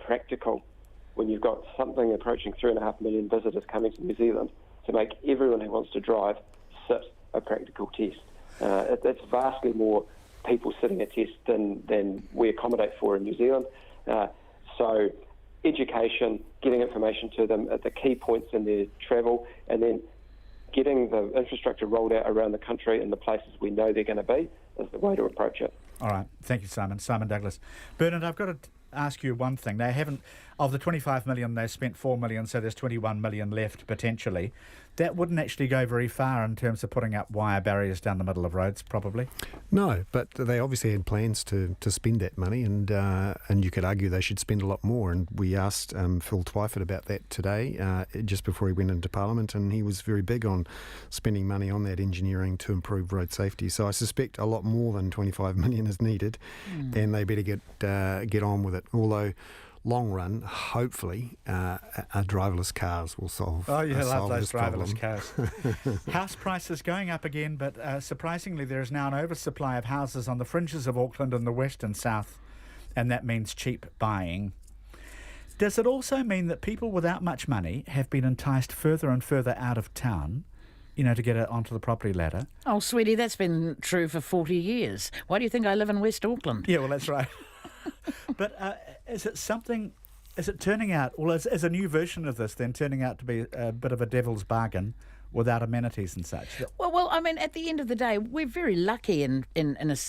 practical when you've got something approaching 3.5 million visitors coming to New Zealand to make everyone who wants to drive sit a practical test. It's vastly more people sitting a test than we accommodate for in New Zealand. So education, getting information to them at the key points in their travel, and then getting the infrastructure rolled out around the country in the places we know they're going to be is the way to approach it. All right. Thank you, Simon. Simon Douglas. Bernard, I've got to ask you one thing. They haven't, of the 25 million, they've spent 4 million, so there's 21 million left potentially. That wouldn't actually go very far in terms of putting up wire barriers down the middle of roads, probably. No, but they obviously had plans to spend that money, and you could argue they should spend a lot more. And we asked Phil Twyford about that today, just before he went into Parliament, and he was very big on spending money on that engineering to improve road safety. So I suspect a lot more than 25 million is needed, and they better get on with it. Although, long run, hopefully, driverless cars will solve. Oh, you love those this problem. driverless cars. House prices going up again, but surprisingly, there is now an oversupply of houses on the fringes of Auckland and the west and south, and that means cheap buying. Does it also mean that people without much money have been enticed further and further out of town, to get it onto the property ladder? Oh, sweetie, that's been true for 40 years. Why do you think I live in West Auckland? Yeah, well, that's right. But is it turning out, well, is a new version of this then turning out to be a bit of a devil's bargain without amenities and such? Well, I mean, at the end of the day, we're very lucky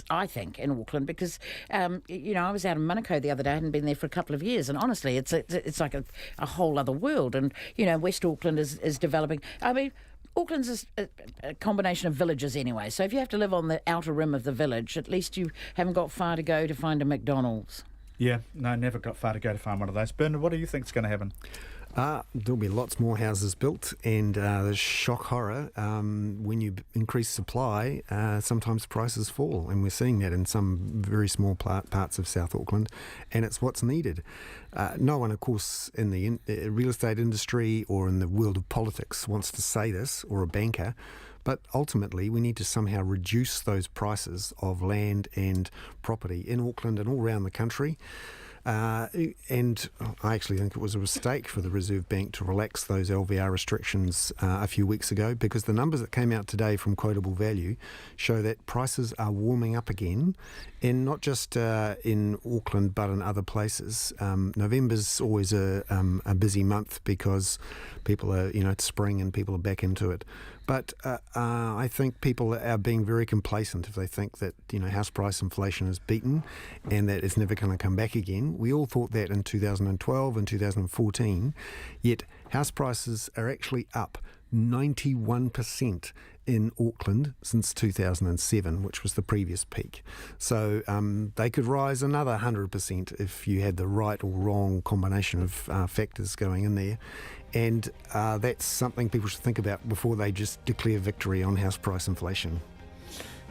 I think, in Auckland, because, I was out in Manukau the other day. I hadn't been there for a couple of years, and honestly, it's like a whole other world. And, West Auckland is developing. I mean, Auckland's a combination of villages anyway, so if you have to live on the outer rim of the village, at least you haven't got far to go to find a McDonald's. Yeah, no, never got far to go to find one of those. Bernard, what do you think is going to happen? There'll be lots more houses built, and the shock horror, when you increase supply, sometimes prices fall, and we're seeing that in some very small parts of South Auckland, and it's what's needed. No one, of course, in the real estate industry or in the world of politics wants to say this, or a banker, but ultimately we need to somehow reduce those prices of land and property in Auckland and all around the country. And I actually think it was a mistake for the Reserve Bank to relax those LVR restrictions a few weeks ago, because the numbers that came out today from Quotable Value show that prices are warming up again, and not just in Auckland but in other places. November's always a busy month because people are, it's spring and people are back into it. But I think people are being very complacent if they think that, house price inflation is beaten and that it's never going to come back again. We all thought that in 2012 and 2014, yet house prices are actually up 91% in Auckland since 2007, which was the previous peak. So they could rise another 100% if you had the right or wrong combination of factors going in there. And that's something people should think about before they just declare victory on house price inflation.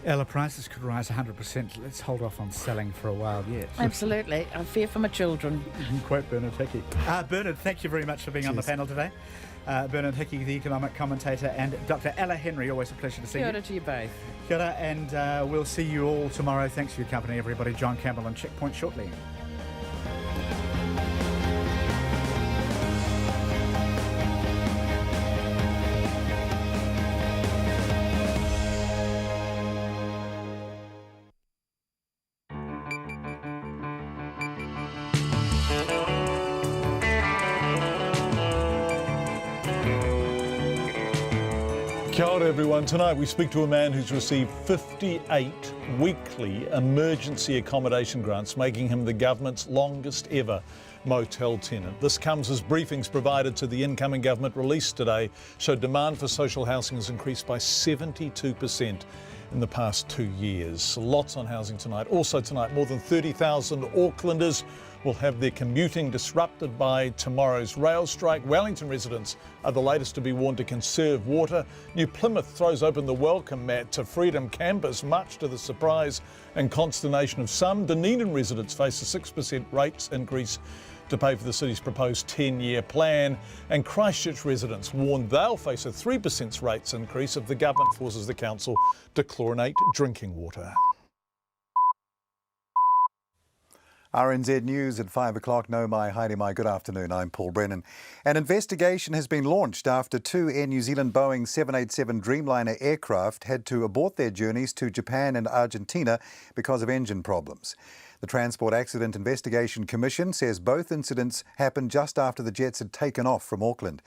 Ella, prices could rise 100%. Let's hold off on selling for a while yet. Absolutely. I fear for my children. Quote Bernard Hickey. Bernard, thank you very much for being on the panel today. Bernard Hickey, the economic commentator, and Dr. Ella Henry, always a pleasure to see you. Kia ora to you both. Kia ora, and we'll see you all tomorrow. Thanks for your company, everybody. John Campbell on Checkpoint shortly. Kia ora everyone. Tonight we speak to a man who's received 58 weekly emergency accommodation grants, making him the government's longest ever motel tenant. This comes as briefings provided to the incoming government released today show demand for social housing has increased by 72% in the past 2 years. Lots on housing tonight. Also tonight, more than 30,000 Aucklanders will have their commuting disrupted by tomorrow's rail strike. Wellington residents are the latest to be warned to conserve water. New Plymouth throws open the welcome mat to Freedom Campus, much to the surprise and consternation of some. Dunedin residents face a 6% rates increase to pay for the city's proposed 10-year plan. And Christchurch residents warn they'll face a 3% rates increase if the government forces the council to chlorinate drinking water. RNZ News at 5 o'clock. No, my Heidi, my good afternoon. I'm Paul Brennan. An investigation has been launched after two Air New Zealand Boeing 787 Dreamliner aircraft had to abort their journeys to Japan and Argentina because of engine problems. The Transport Accident Investigation Commission says both incidents happened just after the jets had taken off from Auckland.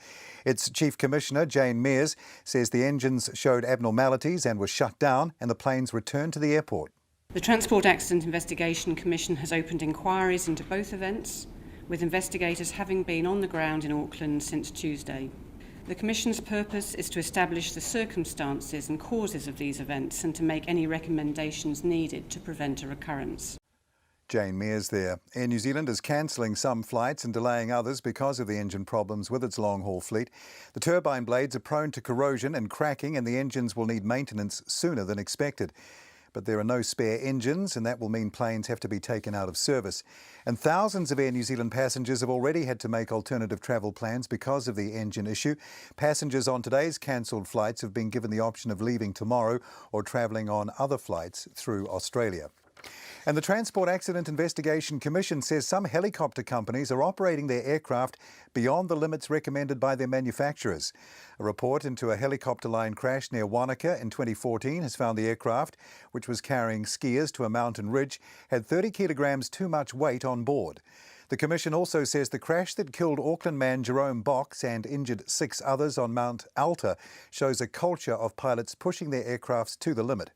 Its Chief Commissioner, Jane Mears, says the engines showed abnormalities and were shut down and the planes returned to the airport. The Transport Accident Investigation Commission has opened inquiries into both events, with investigators having been on the ground in Auckland since Tuesday. The Commission's purpose is to establish the circumstances and causes of these events and to make any recommendations needed to prevent a recurrence. Jane Mears there. Air New Zealand is cancelling some flights and delaying others because of the engine problems with its long-haul fleet. The turbine blades are prone to corrosion and cracking and the engines will need maintenance sooner than expected. But there are no spare engines and that will mean planes have to be taken out of service. And thousands of Air New Zealand passengers have already had to make alternative travel plans because of the engine issue. Passengers on today's cancelled flights have been given the option of leaving tomorrow or travelling on other flights through Australia. And the Transport Accident Investigation Commission says some helicopter companies are operating their aircraft beyond the limits recommended by their manufacturers. A report into a helicopter line crash near Wanaka in 2014 has found the aircraft, which was carrying skiers to a mountain ridge, had 30 kilograms too much weight on board. The Commission also says the crash that killed Auckland man Jerome Box and injured 6 others on Mount Alta shows a culture of pilots pushing their aircrafts to the limit.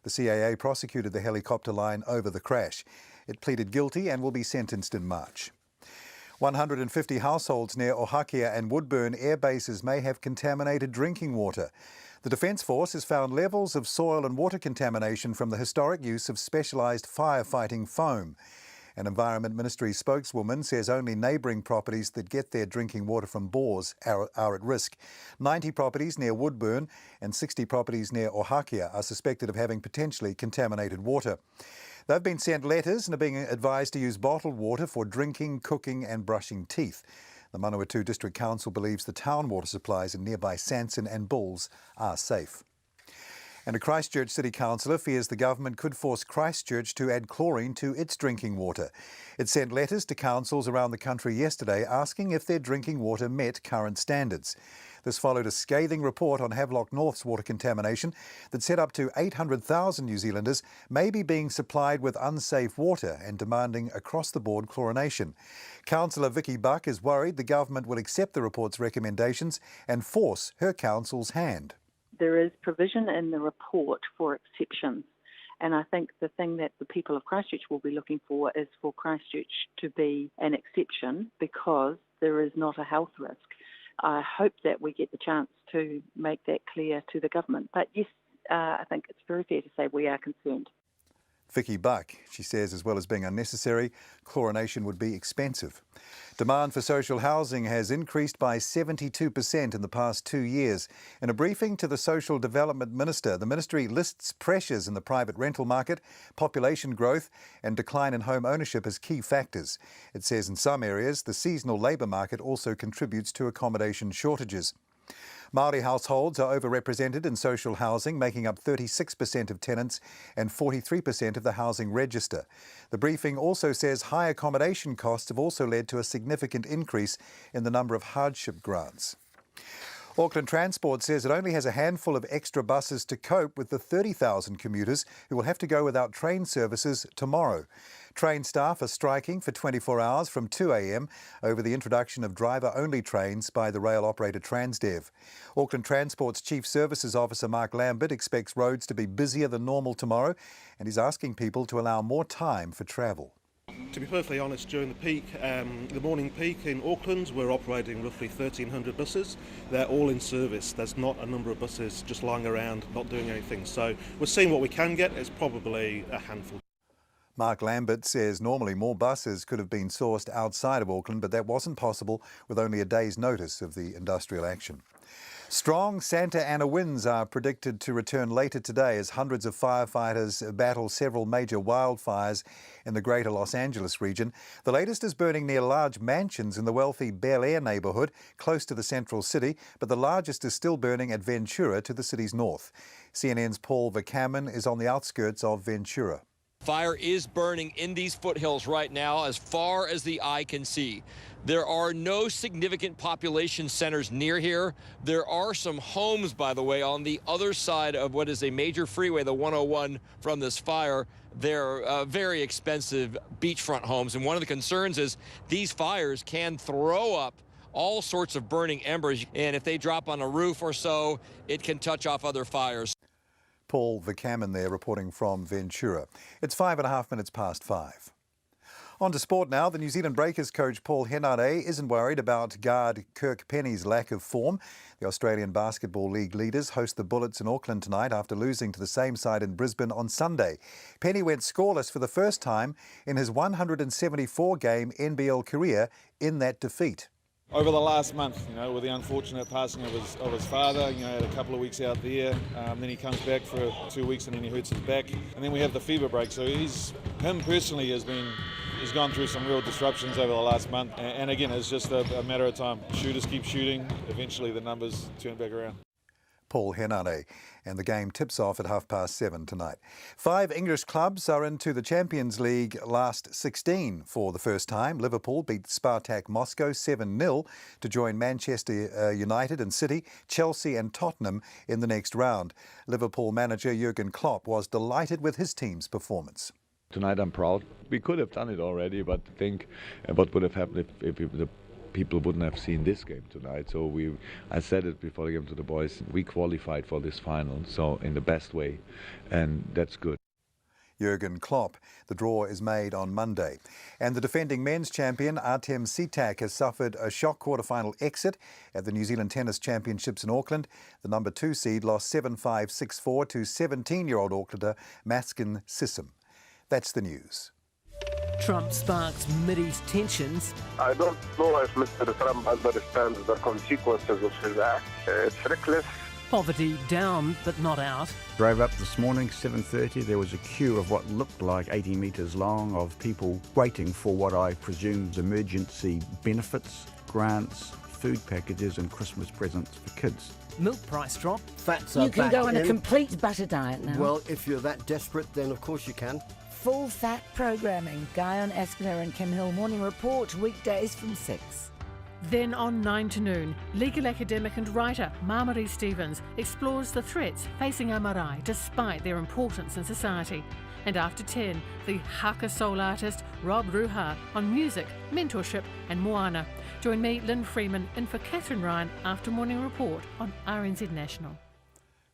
The CAA prosecuted the helicopter line over the crash. It pleaded guilty and will be sentenced in March. 150 households near Ohakia and Woodburn air bases may have contaminated drinking water. The Defence Force has found levels of soil and water contamination from the historic use of specialised firefighting foam. An Environment Ministry spokeswoman says only neighbouring properties that get their drinking water from bores are at risk. 90 properties near Woodburn and 60 properties near Ohakia are suspected of having potentially contaminated water. They've been sent letters and are being advised to use bottled water for drinking, cooking and brushing teeth. The Manawatu District Council believes the town water supplies in nearby Sanson and Bulls are safe. And a Christchurch City Councillor fears the government could force Christchurch to add chlorine to its drinking water. It sent letters to councils around the country yesterday asking if their drinking water met current standards. This followed a scathing report on Havelock North's water contamination that said up to 800,000 New Zealanders may be being supplied with unsafe water and demanding across-the-board chlorination. Councillor Vicky Buck is worried the government will accept the report's recommendations and force her council's hand. There is provision in the report for exceptions, and I think the thing that the people of Christchurch will be looking for is for Christchurch to be an exception because there is not a health risk. I hope that we get the chance to make that clear to the government. But yes, I think it's very fair to say we are concerned. Vicky Buck, she says, as well as being unnecessary, chlorination would be expensive. Demand for social housing has increased by 72% in the past 2 years. In a briefing to the Social Development Minister, the ministry lists pressures in the private rental market, population growth and decline in home ownership as key factors. It says in some areas the seasonal labour market also contributes to accommodation shortages. Māori households are overrepresented in social housing, making up 36% of tenants and 43% of the housing register. The briefing also says high accommodation costs have also led to a significant increase in the number of hardship grants. Auckland Transport says it only has a handful of extra buses to cope with the 30,000 commuters who will have to go without train services tomorrow. Train staff are striking for 24 hours from 2 a.m. over the introduction of driver-only trains by the rail operator Transdev. Auckland Transport's Chief Services Officer Mark Lambert expects roads to be busier than normal tomorrow and is asking people to allow more time for travel. To be perfectly honest, during the peak, the morning peak in Auckland, we're operating roughly 1,300 buses. They're all in service. There's not a number of buses just lying around, not doing anything. So we're seeing what we can get. It's probably a handful. Mark Lambert says normally more buses could have been sourced outside of Auckland, but that wasn't possible with only a day's notice of the industrial action. Strong Santa Ana winds are predicted to return later today as hundreds of firefighters battle several major wildfires in the greater Los Angeles region. The latest is burning near large mansions in the wealthy Bel Air neighbourhood close to the central city, but the largest is still burning at Ventura to the city's north. CNN's Paul Vercamen is on the outskirts of Ventura. Fire is burning in these foothills right now as far as the eye can see. There are no significant population centers near here. There are some homes, by the way, on the other side of what is a major freeway, the 101, from this fire. They're very expensive beachfront homes, and one of the concerns is these fires can throw up all sorts of burning embers, and if they drop on a roof or so, it can touch off other fires. Paul Vercamen there reporting from Ventura. It's 5.5 minutes past 5. On to sport now. The New Zealand Breakers coach Paul Henare isn't worried about guard Kirk Penny's lack of form. The Australian Basketball League leaders host the Bullets in Auckland tonight after losing to the same side in Brisbane on Sunday. Penny went scoreless for the first time in his 174-game NBL career in that defeat. Over the last month, with the unfortunate passing of his father, had a couple of weeks out there. Then he comes back for 2 weeks and then he hurts his back. And then we have the fever break. So him personally has gone through some real disruptions over the last month. And again, it's just a matter of time. Shooters keep shooting. Eventually the numbers turn back around. Paul Henare. And the game tips off at 7:30 tonight. 5 English clubs are into the Champions League last 16 for the first time. Liverpool beat Spartak Moscow 7-0 to join Manchester United and City, Chelsea and Tottenham in the next round. Liverpool manager Jurgen Klopp was delighted with his team's performance. Tonight I'm proud. We could have done it already, but think what would have happened if the people wouldn't have seen this game tonight. So I said it before the game to the boys, we qualified for this final, so in the best way, and that's good. Jurgen Klopp. The draw is made on Monday. And the defending men's champion Artem Sitak has suffered a shock quarter-final exit at the New Zealand Tennis Championships in Auckland. The number 2 seed lost 7-5, 6-4 to 17-year-old Aucklander Maskin Sissom. That's the news. Trump sparks Mideast tensions. I don't know if Mr. Trump understands the consequences of his act. It's reckless. Poverty down but not out. Drove up this morning, 7:30. There was a queue of what looked like 80 metres long of people waiting for what I presume is emergency benefits, grants, food packages and Christmas presents for kids. Milk price drop. Fats You can go on a complete butter diet now. Well, if you're that desperate, then of course you can. Full fat programming. Guyon, Aspinall and Kim Hill Morning Report, weekdays from 6. Then on 9 to noon, legal academic and writer Mamari Stevens explores the threats facing our marae despite their importance in society. And after 10, the Haka soul artist Rob Ruha on music, mentorship and Moana. Join me, Lynn Freeman, in for Catherine Ryan after Morning Report on RNZ National.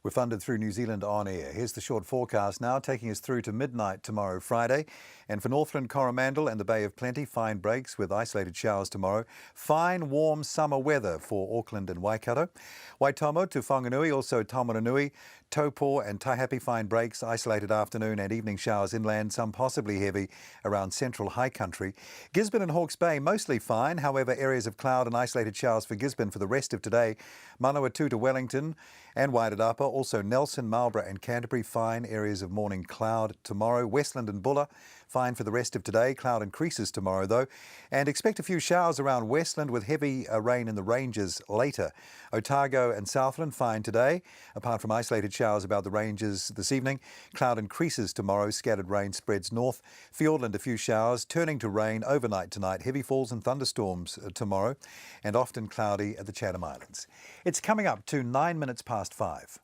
We're funded through New Zealand On Air. Here's the short forecast now, taking us through to midnight tomorrow, Friday. And for Northland, Coromandel and the Bay of Plenty, fine breaks with isolated showers tomorrow. Fine, warm summer weather for Auckland and Waikato. Waitomo to Whanganui, also Taumarunui, Taupo and Taihape, fine breaks, isolated afternoon and evening showers inland, some possibly heavy around central high country. Gisborne and Hawke's Bay, mostly fine. However, areas of cloud and isolated showers for Gisborne for the rest of today. Manawatu to Wellington and Wairarapa, also Nelson, Marlborough and Canterbury, fine. Areas of morning cloud tomorrow. Westland and Bulla, fine for the rest of today. Cloud increases tomorrow though. And expect a few showers around Westland with heavy rain in the ranges later. Otago and Southland, fine today. Apart from isolated showers about the ranges this evening. Cloud increases tomorrow. Scattered rain spreads north. Fiordland, a few showers, turning to rain overnight tonight. Heavy falls and thunderstorms tomorrow. And often cloudy at the Chatham Islands. It's coming up to 9 minutes past 5.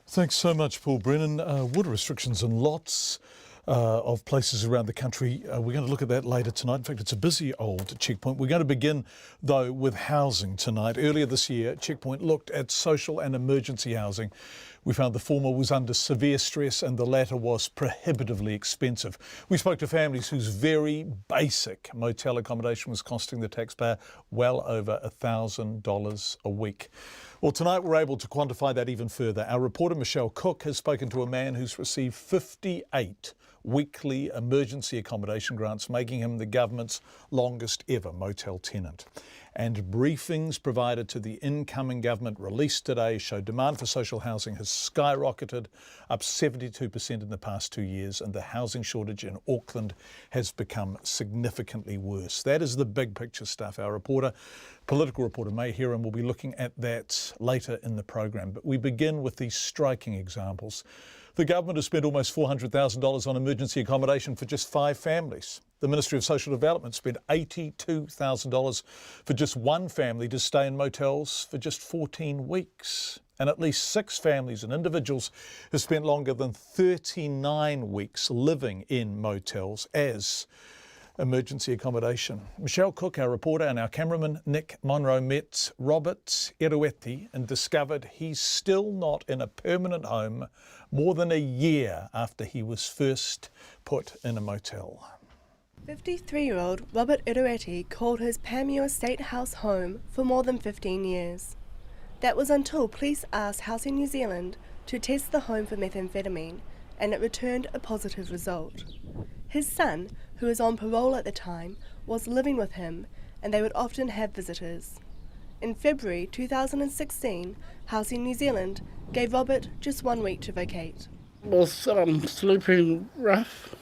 Thanks so much, Paul Brennan. Water restrictions in lots of places around the country. We're going to look at that later tonight. In fact, it's a busy old checkpoint. We're going to begin, though, with housing tonight. Earlier this year, Checkpoint looked at social and emergency housing. We found the former was under severe stress and the latter was prohibitively expensive. We spoke to families whose very basic motel accommodation was costing the taxpayer well over $1,000 a week. Well, tonight we're able to quantify that even further. Our reporter Michelle Cook has spoken to a man who's received 58 weekly emergency accommodation grants, making him the government's longest ever motel tenant. And briefings provided to the incoming government released today show demand for social housing has skyrocketed, up 72% in the past 2 years, and the housing shortage in Auckland has become significantly worse. That is the big picture stuff. Our reporter, political reporter May Heron, will be looking at that later in the program. But we begin with these striking examples. The government has spent almost $400,000 on emergency accommodation for just 5 families. The Ministry of Social Development spent $82,000 for just one family to stay in motels for just 14 weeks. And at least 6 families and individuals have spent longer than 39 weeks living in motels as emergency accommodation. Michelle Cook, our reporter, and our cameraman Nick Monroe met Robert Erueti and discovered he's still not in a permanent home more than a year after he was first put in a motel. 53-year-old Robert Erueti called his Panmure State House home for more than 15 years. That was until police asked Housing New Zealand to test the home for methamphetamine, and it returned a positive result. His son, who was on parole at the time, was living with him, and they would often have visitors. In February 2016, Housing New Zealand gave Robert just 1 week to vacate. I was sleeping rough,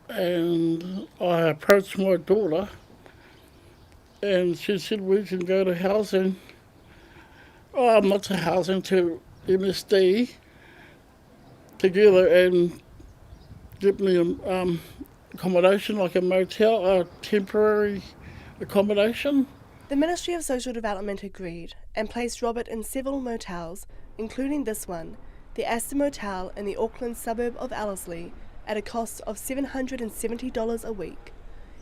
and I approached my daughter, and she said we can go to housing. Oh, not to housing, to MSD together and get me accommodation, like a motel, a temporary accommodation. The Ministry of Social Development agreed and placed Robert in several motels, including this one, the Astor Motel in the Auckland suburb of Ellerslie, at a cost of $770 a week.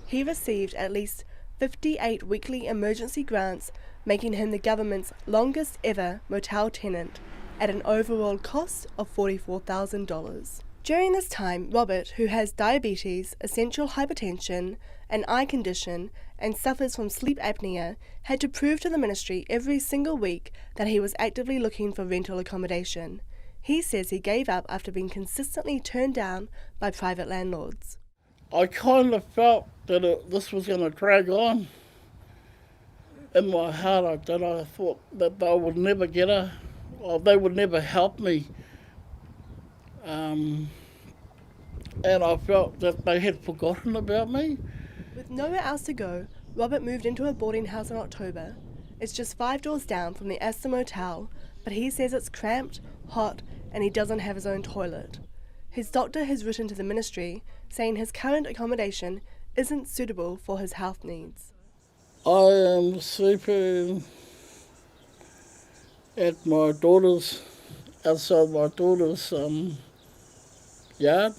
He received at least 58 weekly emergency grants, making him the government's longest ever motel tenant, at an overall cost of $44,000. During this time, Robert, who has diabetes, essential hypertension, an eye condition, and suffers from sleep apnea, had to prove to the ministry every single week that he was actively looking for rental accommodation. He says he gave up after being consistently turned down by private landlords. I kind of felt that this was going to drag on. In my heart, I thought that they would never get her, or they would never help me. And I felt that they had forgotten about me. With nowhere else to go, Robert moved into a boarding house in October. It's just 5 doors down from the Astor Motel, but he says it's cramped, hot, and he doesn't have his own toilet. His doctor has written to the ministry saying his current accommodation isn't suitable for his health needs. I am sleeping at outside my daughter's yard,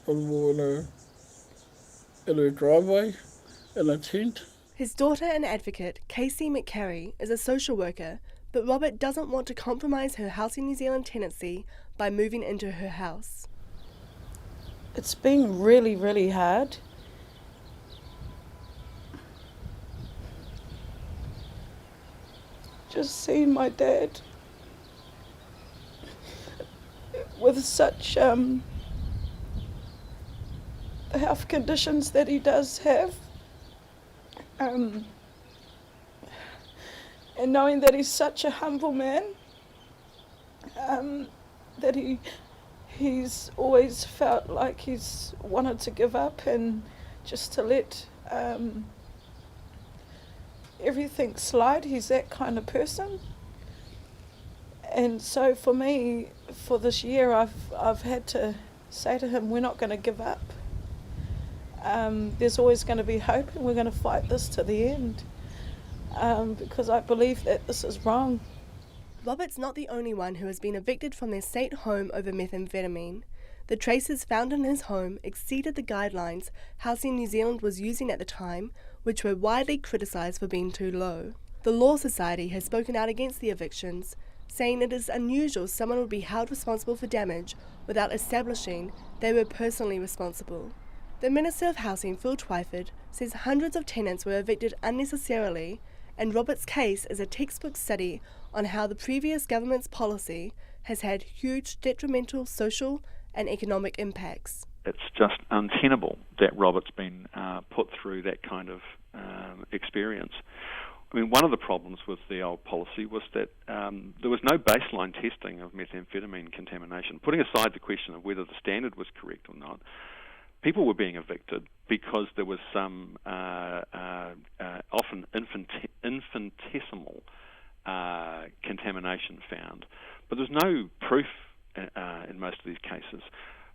in a driveway, in a tent. His daughter and advocate, Casey McCarry, is a social worker, but Robert doesn't want to compromise her Housing New Zealand tenancy by moving into her house. It's been really, really hard. Just seeing my dad with such the health conditions that he does have, and knowing that he's such a humble man, that he's always felt like he's wanted to give up and just to let everything slide. He's that kind of person. And so for me, for this year, I've had to say to him, we're not going to give up. There's always going to be hope, and we're going to fight this to the end, because I believe that this is wrong. Robert's not the only one who has been evicted from their state home over methamphetamine. The traces found in his home exceeded the guidelines Housing New Zealand was using at the time, which were widely criticised for being too low. The Law Society has spoken out against the evictions, saying it is unusual someone would be held responsible for damage without establishing they were personally responsible. The Minister of Housing, Phil Twyford, says hundreds of tenants were evicted unnecessarily, and Robert's case is a textbook study on how the previous government's policy has had huge detrimental social and economic impacts. It's just untenable that Robert's been put through that kind of experience. I mean, one of the problems with the old policy was that there was no baseline testing of methamphetamine contamination. Putting aside the question of whether the standard was correct or not, people were being evicted because there was some often infinitesimal contamination investigation found, but there's no proof in most of these cases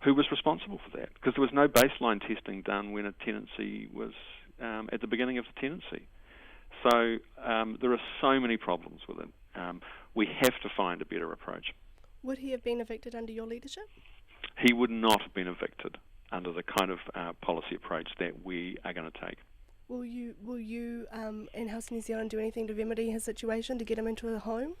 who was responsible for that, because there was no baseline testing done when a tenancy was at the beginning of the tenancy. So there are so many problems with it. We have to find a better approach. Would he have been evicted under your leadership? He would not have been evicted under the kind of policy approach that we are going to take. Will you in House New Zealand do anything to remedy his situation, to get him into a home?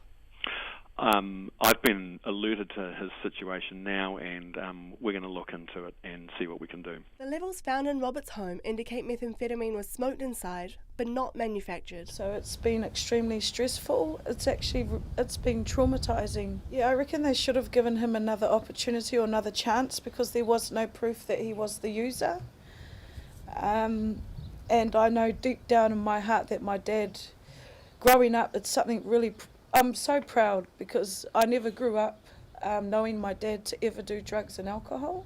I've been alerted to his situation now, and we're going to look into it and see what we can do. The levels found in Robert's home indicate methamphetamine was smoked inside, but not manufactured. So it's been extremely stressful. It's been traumatising. Yeah, I reckon they should have given him another opportunity or another chance, because there was no proof that he was the user. And I know deep down in my heart that my dad, growing up, it's something really... I'm so proud, because I never grew up knowing my dad to ever do drugs and alcohol.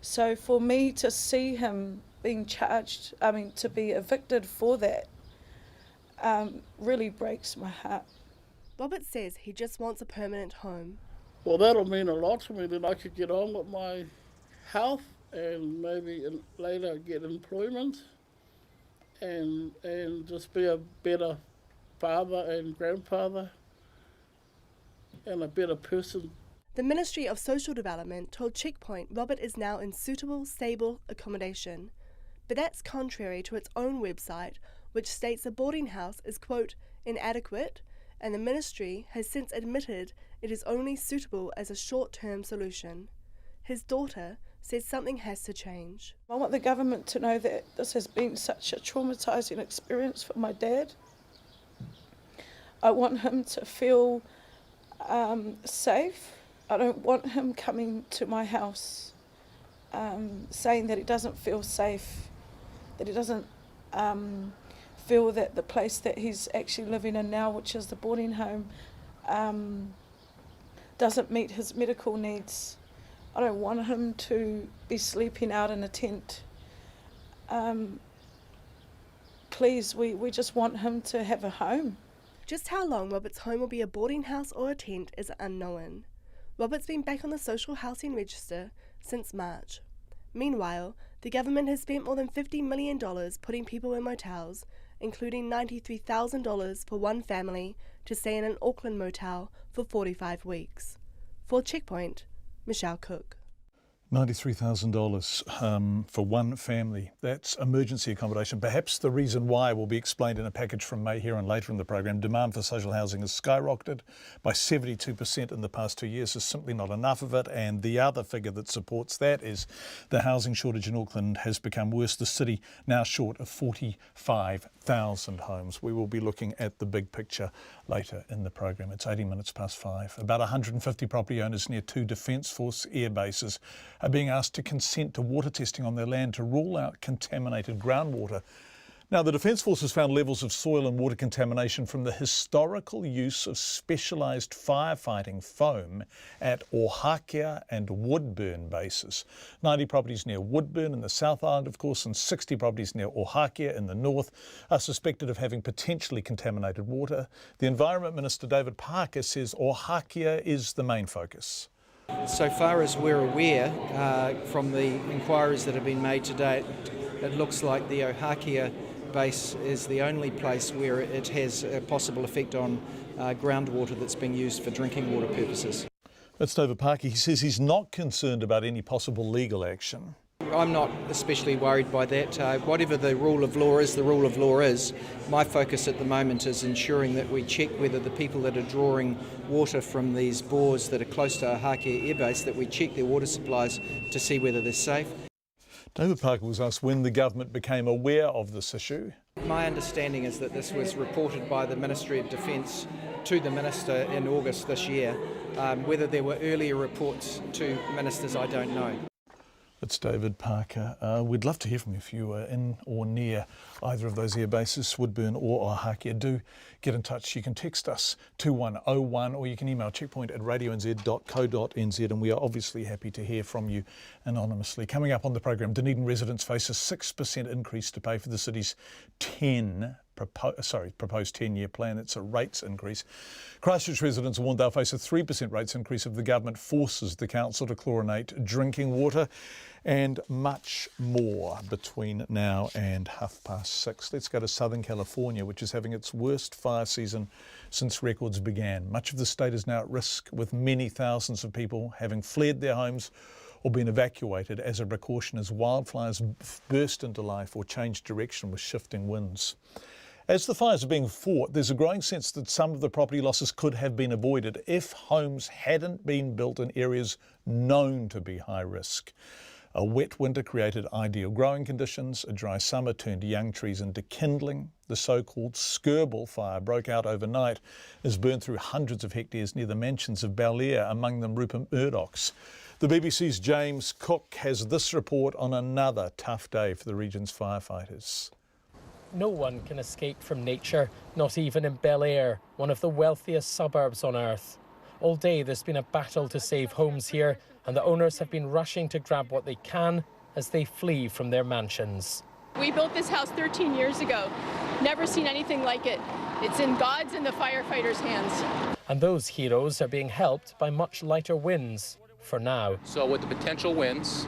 So for me to see him being charged, to be evicted for that, really breaks my heart. Robert says he just wants a permanent home. Well, that'll mean a lot to me, then I could get on with my health and maybe later get employment and just be a better father and grandfather and a better person. The Ministry of Social Development told Checkpoint Robert is now in suitable, stable accommodation. But that's contrary to its own website, which states the boarding house is, quote, inadequate, and the ministry has since admitted it is only suitable as a short-term solution. His daughter says something has to change. I want the government to know that this has been such a traumatising experience for my dad. I want him to feel safe. I don't want him coming to my house saying that he doesn't feel safe, that he doesn't feel that the place that he's actually living in now, which is the boarding home, doesn't meet his medical needs. I don't want him to be sleeping out in a tent. Please, we just want him to have a home. Just how long Robert's home will be a boarding house or a tent is unknown. Robert's been back on the social housing register since March. Meanwhile, the government has spent more than $50 million putting people in motels, including $93,000 for one family to stay in an Auckland motel for 45 weeks. For Checkpoint, Michelle Cook. $93,000 for one family. That's emergency accommodation. Perhaps the reason why will be explained in a package from May here and later in the program. Demand for social housing has skyrocketed by 72% in the past 2 years. There's simply not enough of it. And the other figure that supports that is the housing shortage in Auckland has become worse. The city now short of 45,000 homes. We will be looking at the big picture later in the program. It's 18 minutes past 5. About 150 property owners near 2 Defence Force air bases are being asked to consent to water testing on their land to rule out contaminated groundwater. Now, the Defence Force has found levels of soil and water contamination from the historical use of specialised firefighting foam at Ohakea and Woodburn bases. 90 properties near Woodburn in the South Island, of course, and 60 properties near Ohakea in the north are suspected of having potentially contaminated water. The Environment Minister, David Parker, says Ohakea is the main focus. So far as we're aware, from the inquiries that have been made to date, it looks like the Ohakea base is the only place where it has a possible effect on groundwater that's being used for drinking water purposes. That's David Parker. He says he's not concerned about any possible legal action. I'm not especially worried by that. Whatever the rule of law is, the rule of law is. My focus at the moment is ensuring that we check whether the people that are drawing water from these bores that are close to Ohakea Air Base, that we check their water supplies to see whether they're safe. David Parker was asked when the government became aware of this issue. My understanding is that this was reported by the Ministry of Defence to the Minister in August this year. Whether there were earlier reports to ministers, I don't know. It's David Parker. We'd love to hear from you if you are in or near either of those air bases, Woodburn or Ohakea. Do get in touch. You can text us 2101 or you can email checkpoint@radionz.co.nz, and we are obviously happy to hear from you anonymously. Coming up on the program, Dunedin residents face a 6% increase to pay for the city's 10 proposed 10-year plan. It's a rates increase. Christchurch residents warned they'll face a 3% rates increase if the government forces the council to chlorinate drinking water, and much more between now and 6:30. Let's go to Southern California, which is having its worst fire season since records began. Much of the state is now at risk, with many thousands of people having fled their homes or been evacuated as a precaution as wildfires burst into life or change direction with shifting winds. As the fires are being fought, there's a growing sense that some of the property losses could have been avoided if homes hadn't been built in areas known to be high risk. A wet winter created ideal growing conditions. A dry summer turned young trees into kindling. The so-called Skirball fire broke out overnight, has burned through hundreds of hectares near the mansions of Bel Air, among them Rupert Murdoch's. The BBC's James Cook has this report on another tough day for the region's firefighters. No one can escape from nature, not even in Bel Air, one of the wealthiest suburbs on earth. All day there's been a battle to save homes here, and the owners have been rushing to grab what they can as they flee from their mansions. We built this house 13 years ago. Never seen anything like it. It's in God's and the firefighters' hands. And those heroes are being helped by much lighter winds for now. So with the potential winds,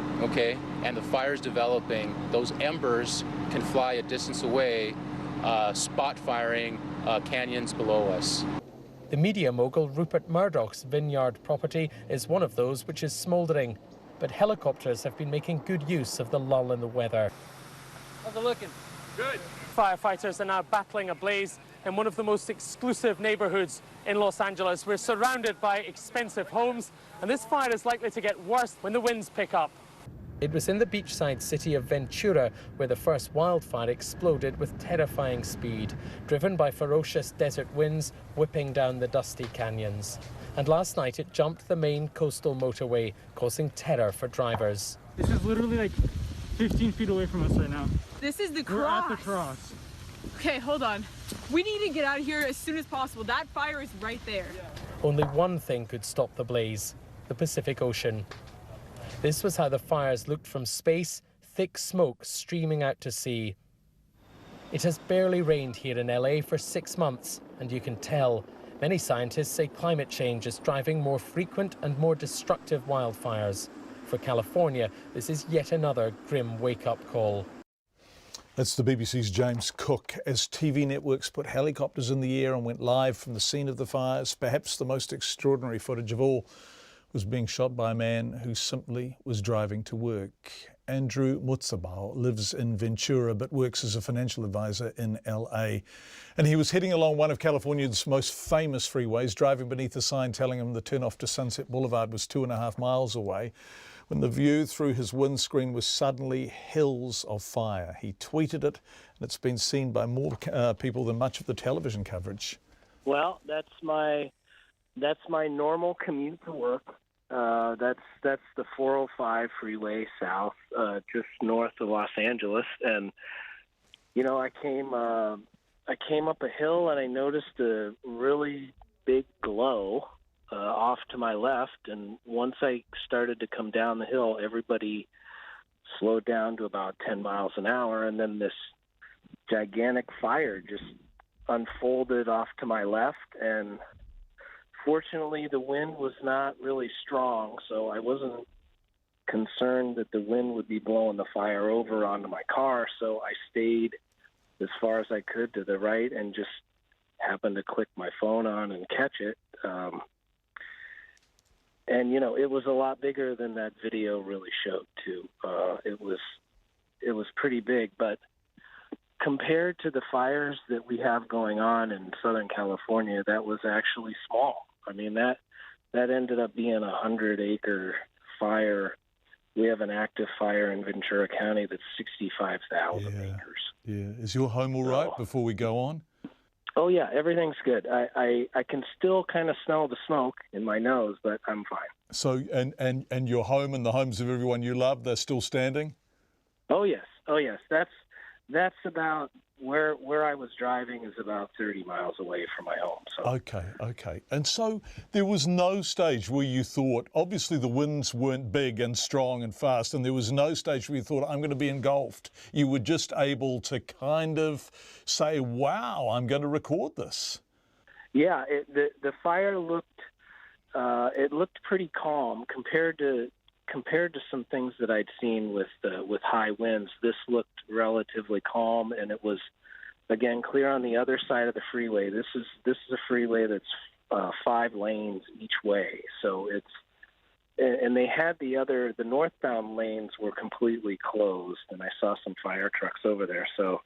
and the fires developing, those embers can fly a distance away, spot firing canyons below us. The media mogul Rupert Murdoch's vineyard property is one of those which is smouldering, but helicopters have been making good use of the lull in the weather. How's it looking? Good. Firefighters are now battling a blaze in one of the most exclusive neighborhoods in Los Angeles. We're surrounded by expensive homes, and this fire is likely to get worse when the winds pick up. It was in the beachside city of Ventura where the first wildfire exploded with terrifying speed, driven by ferocious desert winds whipping down the dusty canyons. And last night it jumped the main coastal motorway, causing terror for drivers. This is literally like 15 feet away from us right now. This is the cross. We're at the cross. Okay, hold on. We need to get out of here as soon as possible. That fire is right there. Only one thing could stop the blaze: the Pacific Ocean. This was how the fires looked from space, thick smoke streaming out to sea. It has barely rained here in LA for 6 months, and you can tell. Many scientists say climate change is driving more frequent and more destructive wildfires. For California, this is yet another grim wake-up call. That's the BBC's James Cook. As TV networks put helicopters in the air and went live from the scene of the fires, perhaps the most extraordinary footage of all was being shot by a man who simply was driving to work. Andrew Mutsabao lives in Ventura but works as a financial advisor in LA. And he was heading along one of California's most famous freeways, driving beneath a sign telling him the turnoff to Sunset Boulevard was 2.5 miles away, when the view through his windscreen was suddenly hills of fire. He tweeted it, and it's been seen by more people than much of the television coverage. Well, that's my normal commute to work. That's the 405 freeway south, just north of Los Angeles, and I came up a hill and I noticed a really big glow off to my left, and once I started to come down the hill, everybody slowed down to about 10 miles an hour, and then this gigantic fire just unfolded off to my left, and fortunately the wind was not really strong, so I wasn't concerned that the wind would be blowing the fire over onto my car, so I stayed as far as I could to the right and just happened to click my phone on and catch it. And it was a lot bigger than that video really showed too. It was pretty big, but compared to the fires that we have going on in Southern California, that was actually small. I mean, that ended up being a 100-acre fire. We have an active fire in Ventura County that's 65,000 acres. Yeah. Is your home all right before we go on? Oh, yeah, everything's good. I can still kind of smell the smoke in my nose, but I'm fine. So, and your home and the homes of everyone you love, they're still standing? Oh, yes. That's about where I was driving is about 30 miles away from my home. So. Okay. And so there was no stage where you thought, obviously the winds weren't big and strong and fast, and there was no stage where you thought, I'm going to be engulfed. You were just able to kind of say, wow, I'm going to record this. Yeah, the fire looked pretty calm compared to some things that I'd seen with high winds. This looked relatively calm, and it was, again, clear on the other side of the freeway. This is a freeway that's 5 lanes each way, so and they had the northbound lanes were completely closed, and I saw some fire trucks over there. So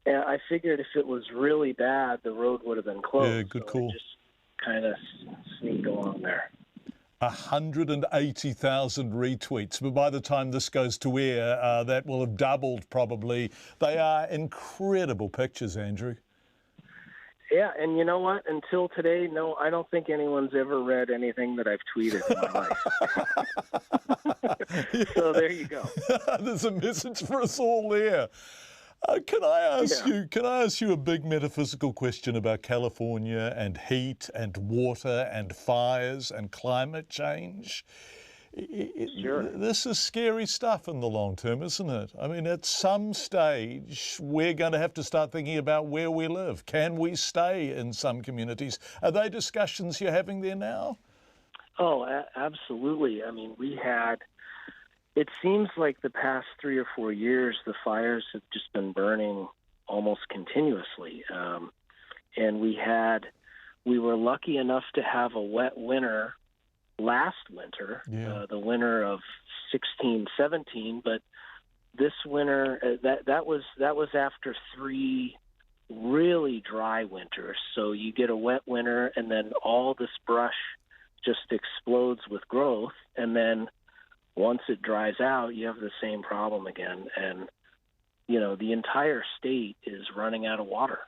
I figured if it was really bad, the road would have been closed. Yeah, good call. I just kind of sneaked along there. 180,000 retweets, but by the time this goes to air, that will have doubled probably. They are incredible pictures, Andrew. Yeah, and you know what? Until today, no, I don't think anyone's ever read anything that I've tweeted in my life. So there you go. There's a message for us all there. Can I ask you a big metaphysical question about California and heat and water and fires and climate change? Sure. This is scary stuff in the long term, isn't it? I mean, at some stage, we're going to have to start thinking about where we live. Can we stay in some communities? Are they discussions you're having there now? Oh, absolutely. I mean, it seems like the past 3 or 4 years, the fires have just been burning almost continuously. And we were lucky enough to have a wet winter last winter, the winter of 16-17, but this winter, that was after 3 really dry winters. So you get a wet winter, and then all this brush just explodes with growth, and then once it dries out, you have the same problem again. And, you know, the entire state is running out of water.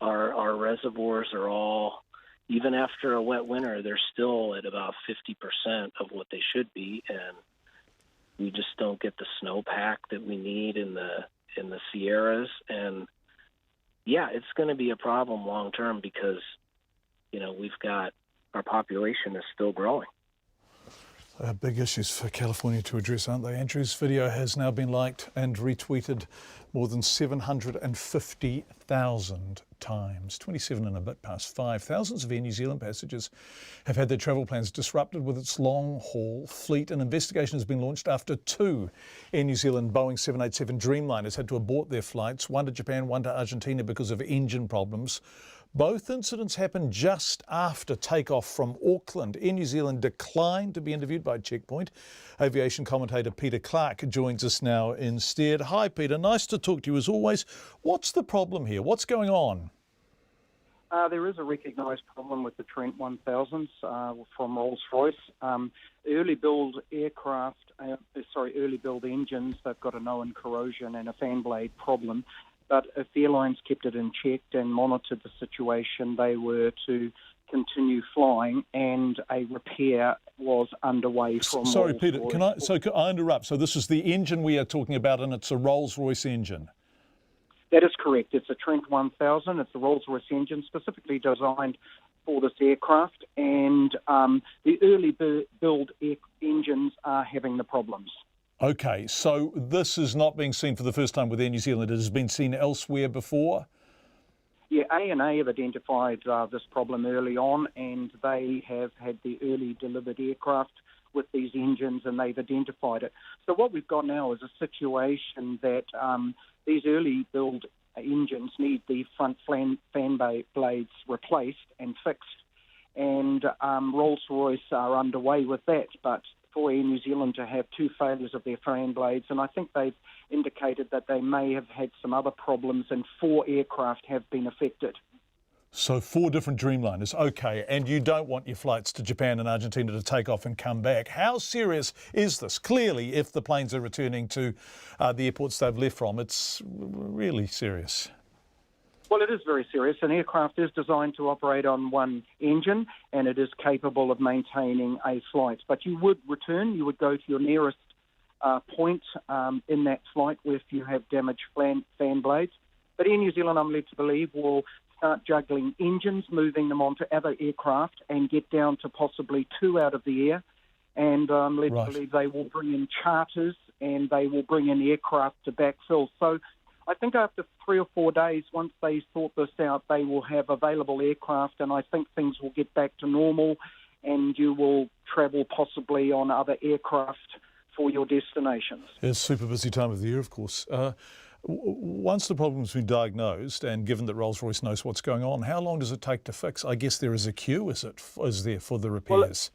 Our reservoirs are all, even after a wet winter, they're still at about 50% of what they should be. And we just don't get the snowpack that we need in the Sierras. And, yeah, it's going to be a problem long term because, you know, our population is still growing. Big issues for California to address, aren't they? Andrew's video has now been liked and retweeted more than 750,000 times. 27 and a bit past 5. Thousands of Air New Zealand passengers have had their travel plans disrupted with its long-haul fleet. An investigation has been launched after 2 Air New Zealand Boeing 787 Dreamliners had to abort their flights, one to Japan, one to Argentina because of engine problems. Both incidents happened just after takeoff from Auckland. Air New Zealand declined to be interviewed by Checkpoint. Aviation commentator Peter Clark joins us now instead. Hi, Peter. Nice to talk to you as always. What's the problem here? What's going on? There is a recognised problem with the Trent 1000s from Rolls-Royce. Early build engines, they've got a known corrosion and a fan blade problem. But if the airlines kept it in check and monitored the situation, they were to continue flying, and a repair was underway from Sorry, Rolls-Royce. Peter, can I interrupt? So this is the engine we are talking about, and it's a Rolls-Royce engine? That is correct. It's a Trent 1000. It's a Rolls-Royce engine specifically designed for this aircraft, and the early build engines are having the problems. Okay, so this is not being seen for the first time with Air New Zealand. It has been seen elsewhere before? Yeah, ANA have identified this problem early on, and they have had the early delivered aircraft with these engines, and they've identified it. So what we've got now is a situation that these early build engines need the front fan blades replaced and fixed, and Rolls-Royce are underway with that, but for Air New Zealand to have 2 failures of their fan blades, and I think they've indicated that they may have had some other problems, and 4 aircraft have been affected. So 4 different Dreamliners, okay, and you don't want your flights to Japan and Argentina to take off and come back. How serious is this? Clearly, if the planes are returning to the airports they've left from, it's really serious. Well, it is very serious. An aircraft is designed to operate on one engine, and it is capable of maintaining a flight. But you would return, you would go to your nearest point in that flight if you have damaged fan blades. But Air New Zealand, I'm led to believe, will start juggling engines, moving them onto other aircraft and get down to possibly 2 out of the air. And I'm led to believe they will bring in charters and they will bring in aircraft to backfill. So I think after 3 or 4 days, once they sort this out, they will have available aircraft, and I think things will get back to normal and you will travel possibly on other aircraft for your destinations. It's a super busy time of the year, of course. Once the problem's been diagnosed and given that Rolls-Royce knows what's going on, how long does it take to fix? I guess there is a queue, is there, for the repairs?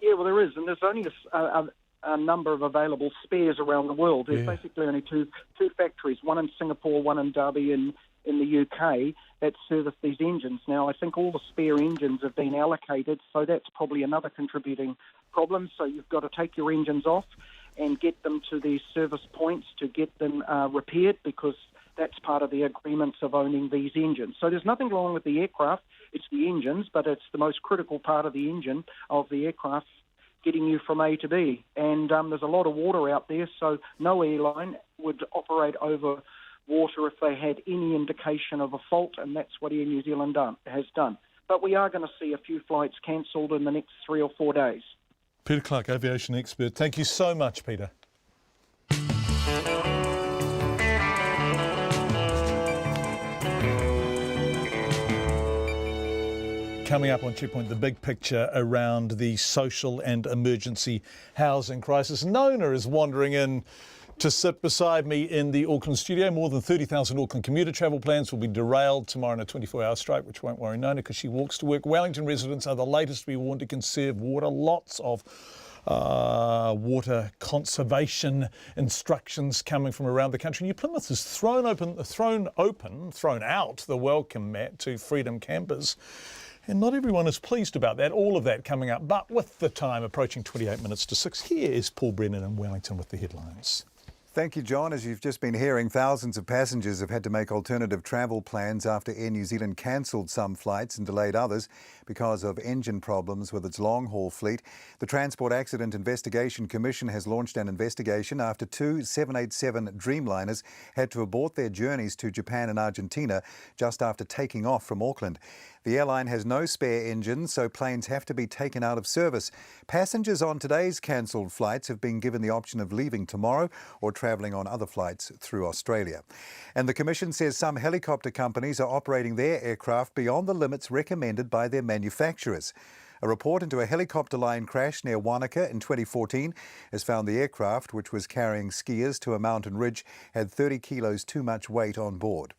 Well, there is, and there's only a number of available spares around the world. There's basically only two factories, one in Singapore, one in Derby in the UK, that service these engines. Now, I think all the spare engines have been allocated, so that's probably another contributing problem. So you've got to take your engines off and get them to these service points to get them repaired, because that's part of the agreements of owning these engines. So there's nothing wrong with the aircraft, it's the engines, but it's the most critical part of the engine of the aircraft getting you from A to B. And there's a lot of water out there, so no airline would operate over water if they had any indication of a fault, and that's what Air New Zealand has done. But we are going to see a few flights cancelled in the next 3 or 4 days. Peter Clark, aviation expert. Thank you so much, Peter. Coming up on Checkpoint, the big picture around the social and emergency housing crisis. Nona is wandering in to sit beside me in the Auckland studio. More than 30,000 Auckland commuter travel plans will be derailed tomorrow in a 24-hour strike, which won't worry Nona because she walks to work. Wellington residents are the latest to be warned to conserve water. Lots of water conservation instructions coming from around the country. New Plymouth has thrown out the welcome mat to freedom campers. And not everyone is pleased about that. All of that coming up. But with the time approaching 28 minutes to 6, here is Paul Brennan in Wellington with the headlines. Thank you, John. As you've just been hearing, thousands of passengers have had to make alternative travel plans after Air New Zealand cancelled some flights and delayed others because of engine problems with its long-haul fleet. The Transport Accident Investigation Commission has launched an investigation after 2 787 Dreamliners had to abort their journeys to Japan and Argentina just after taking off from Auckland. The airline has no spare engines, so planes have to be taken out of service. Passengers on today's cancelled flights have been given the option of leaving tomorrow or travelling on other flights through Australia. And the Commission says some helicopter companies are operating their aircraft beyond the limits recommended by their manufacturers. A report into a helicopter line crash near Wanaka in 2014 has found the aircraft, which was carrying skiers to a mountain ridge, had 30 kilos too much weight on board.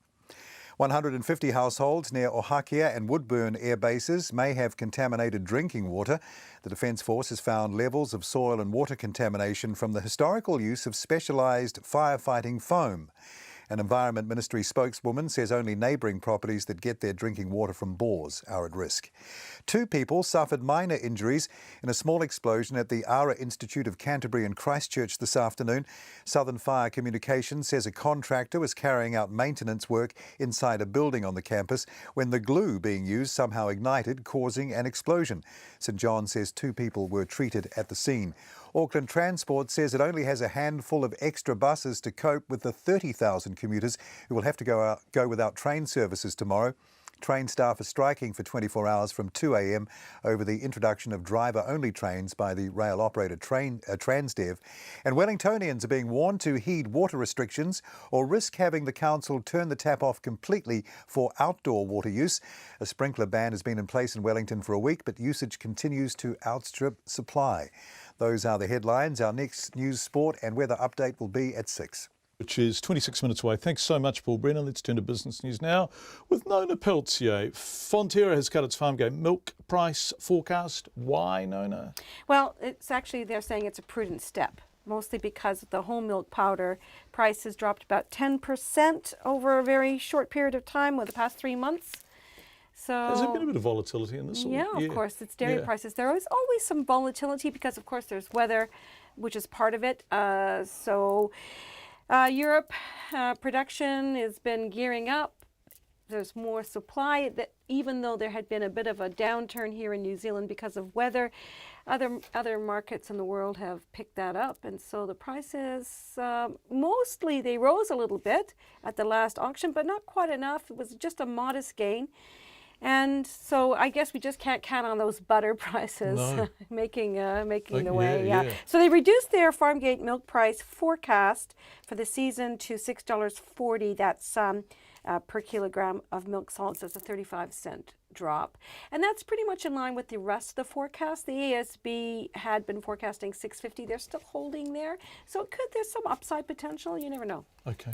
150 households near Ohakia and Woodburn air bases may have contaminated drinking water. The Defence Force has found levels of soil and water contamination from the historical use of specialised firefighting foam. An Environment Ministry spokeswoman says only neighbouring properties that get their drinking water from bores are at risk. 2 people suffered minor injuries in a small explosion at the Ara Institute of Canterbury in Christchurch this afternoon. Southern Fire Communications says a contractor was carrying out maintenance work inside a building on the campus when the glue being used somehow ignited, causing an explosion. St John says 2 people were treated at the scene. Auckland Transport says it only has a handful of extra buses to cope with the 30,000 commuters who will have to go without train services tomorrow. Train staff are striking for 24 hours from 2 a.m. over the introduction of driver-only trains by the rail operator Transdev. And Wellingtonians are being warned to heed water restrictions or risk having the council turn the tap off completely for outdoor water use. A sprinkler ban has been in place in Wellington for a week, but usage continues to outstrip supply. Those are the headlines. Our next news, sport and weather update will be at 6. Which is 26 minutes away. Thanks so much, Paul Brennan. Let's turn to business news now with Nona Peltier. Fonterra has cut its farm gate milk price forecast. Why, Nona? Well, it's actually, they're saying it's a prudent step, mostly because the whole milk powder price has dropped about 10% over a very short period of time with the past 3 months. So, has there been a bit of volatility in this? Yeah, of course. It's dairy prices. There is always some volatility because, of course, there's weather, which is part of it. Europe production has been gearing up. there's more supply, that even though there had been a bit of a downturn here in New Zealand because of weather, other markets in the world have picked that up, and so the prices mostly they rose a little bit at the last auction, but not quite enough. It was just a modest gain. And so I guess we just can't count on those butter prices making the way. Yeah. So they reduced their farm gate milk price forecast for the season to $6.40. That's per kilogram of milk solids. That's a 35-cent drop. And that's pretty much in line with the rest of the forecast. The ASB had been forecasting $6.50. They're still holding there. So there's some upside potential. You never know. Okay.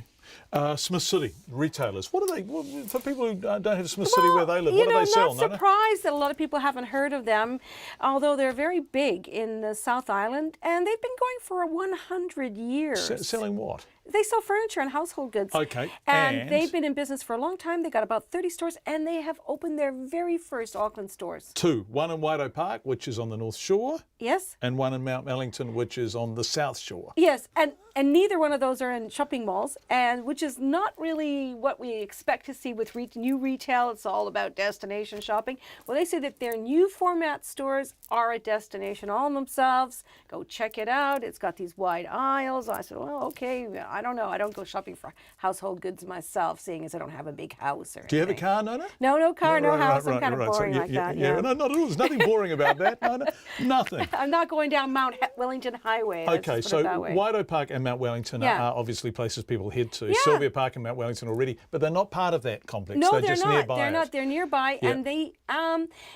Smith City retailers. What are they? For people who don't have Smith City where they live, what do they sell? I'm not surprised that a lot of people haven't heard of them, although they're very big in the South Island, and they've been going for 100 years. Selling what? They sell furniture and household goods. Okay. And they've been in business for a long time. They got about 30 stores, and they have opened their very first Auckland stores. Two. One in Waido Park, which is on the North Shore. Yes. And one in Mount Wellington, which is on the South Shore. Yes, and neither one of those are in shopping malls, and which is not really what we expect to see with new retail. It's all about destination shopping. Well, they say that their new format stores are a destination all in themselves. Go check it out. It's got these wide aisles. I said, well, okay, I don't know. I don't go shopping for household goods myself, seeing as I don't have a big house or anything. Do you have a car, Nona? No car, no house. I'm kind of boring like that. Yeah, no, not at all. There's nothing boring about that, Nona. Nothing. I'm not going down Mount Wellington Highway. Okay, so Waido Park and Mount Wellington are obviously places people head to. Yeah. Sylvia Park and Mount Wellington already, but they're not part of that complex. No, they're just not. Nearby they're not. They're nearby, yeah. And they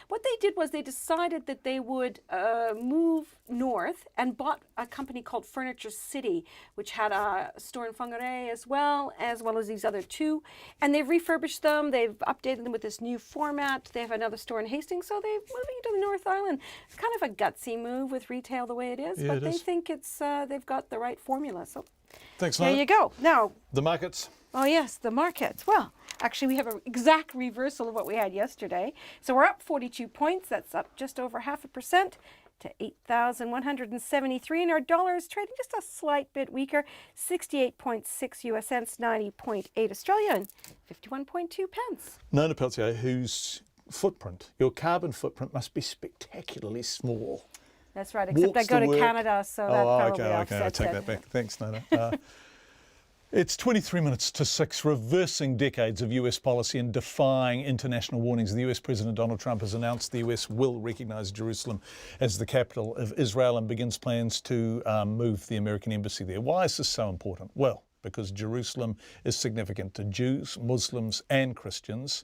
what they did was they decided that they would move north and bought a company called Furniture City, which had a store in Whangarei as well as these other two. And they've refurbished them. They've updated them with this new format. They have another store in Hastings, so they're moving to the North Island. It's kind of a gutsy move with retail the way it is, but they think it's they've got the right formula. So thanks, there Nona. you go. Now the markets. Oh yes, the markets. Well, actually, we have an exact reversal of what we had yesterday. So we're up 42 points. That's up just over 0.5% to 8,173. And our dollar is trading just a slight bit weaker, 68.6 US cents, 90.8 Australian, 51.2 pence. Nona Peltier, whose footprint, your carbon footprint must be spectacularly small. That's right, except I go to Canada, so that probably offsets okay, I take that back. Thanks, Nona. It's 23 minutes to 6, reversing decades of US policy and defying international warnings. The US President Donald Trump has announced the US will recognise Jerusalem as the capital of Israel and begins plans to move the American embassy there. Why is this so important? Well, because Jerusalem is significant to Jews, Muslims and Christians,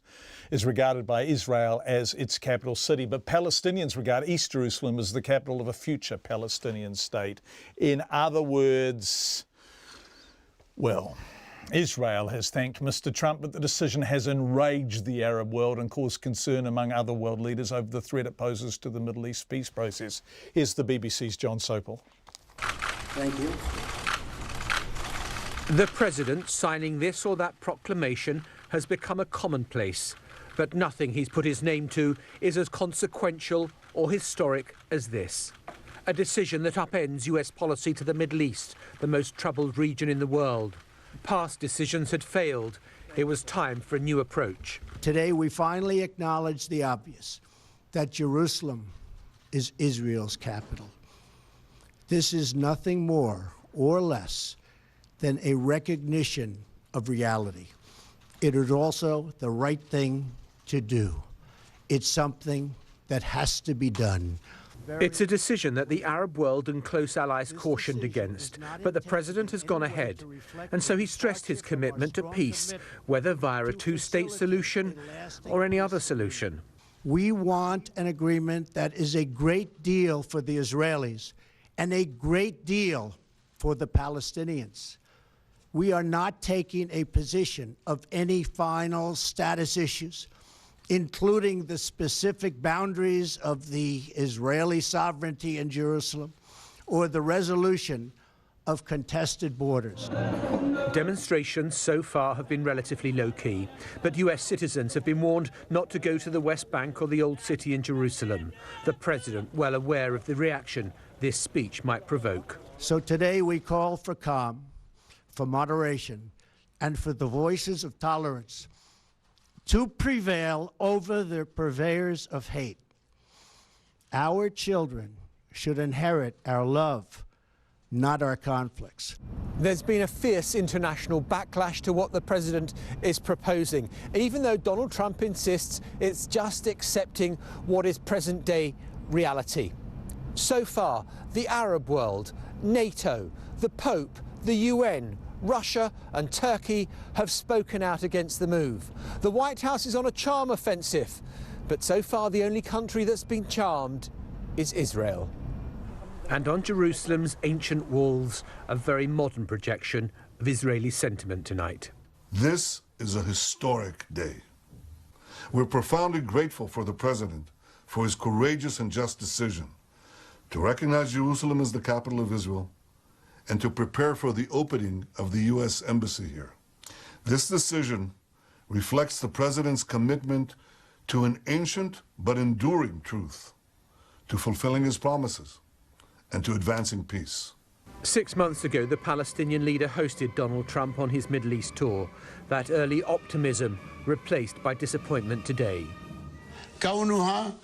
is regarded by Israel as its capital city, but Palestinians regard East Jerusalem as the capital of a future Palestinian state. In other words, well, Israel has thanked Mr. Trump, but the decision has enraged the Arab world and caused concern among other world leaders over the threat it poses to the Middle East peace process. Here's the BBC's John Sopel. Thank you. The President signing this or that proclamation has become a commonplace, but nothing he's put his name to is as consequential or historic as this. A decision that upends US policy to the Middle East, the most troubled region in the world. Past decisions had failed. It was time for a new approach. Today we finally acknowledge the obvious, that Jerusalem is Israel's capital. This is nothing more or less than a recognition of reality. It is also the right thing to do. It's something that has to be done. It's a decision that the Arab world and close allies cautioned against, but the President has gone ahead. And so he stressed his commitment to peace, whether via a two-state solution or any other solution. We want an agreement that is a great deal for the Israelis and a great deal for the Palestinians. We are not taking a position of any final status issues, including the specific boundaries of the Israeli sovereignty in Jerusalem or the resolution of contested borders. Demonstrations so far have been relatively low-key, but US citizens have been warned not to go to the West Bank or the Old City in Jerusalem. The President well aware of the reaction this speech might provoke. So today we call for calm, for moderation, and for the voices of tolerance to prevail over the purveyors of hate. Our children should inherit our love, not our conflicts. There's been a fierce international backlash to what the president is proposing, even though Donald Trump insists it's just accepting what is present-day reality. So far, the Arab world, NATO, the Pope, the UN, Russia and Turkey have spoken out against the move. The White House is on a charm offensive, but so far the only country that's been charmed is Israel. And on Jerusalem's ancient walls, a very modern projection of Israeli sentiment tonight. This is a historic day. We're profoundly grateful for the president for his courageous and just decision to recognize Jerusalem as the capital of Israel and to prepare for the opening of the U.S. Embassy here. This decision reflects the president's commitment to an ancient but enduring truth, to fulfilling his promises, and to advancing peace. 6 months ago, the Palestinian leader hosted Donald Trump on his Middle East tour. That early optimism replaced by disappointment today. Jerusalem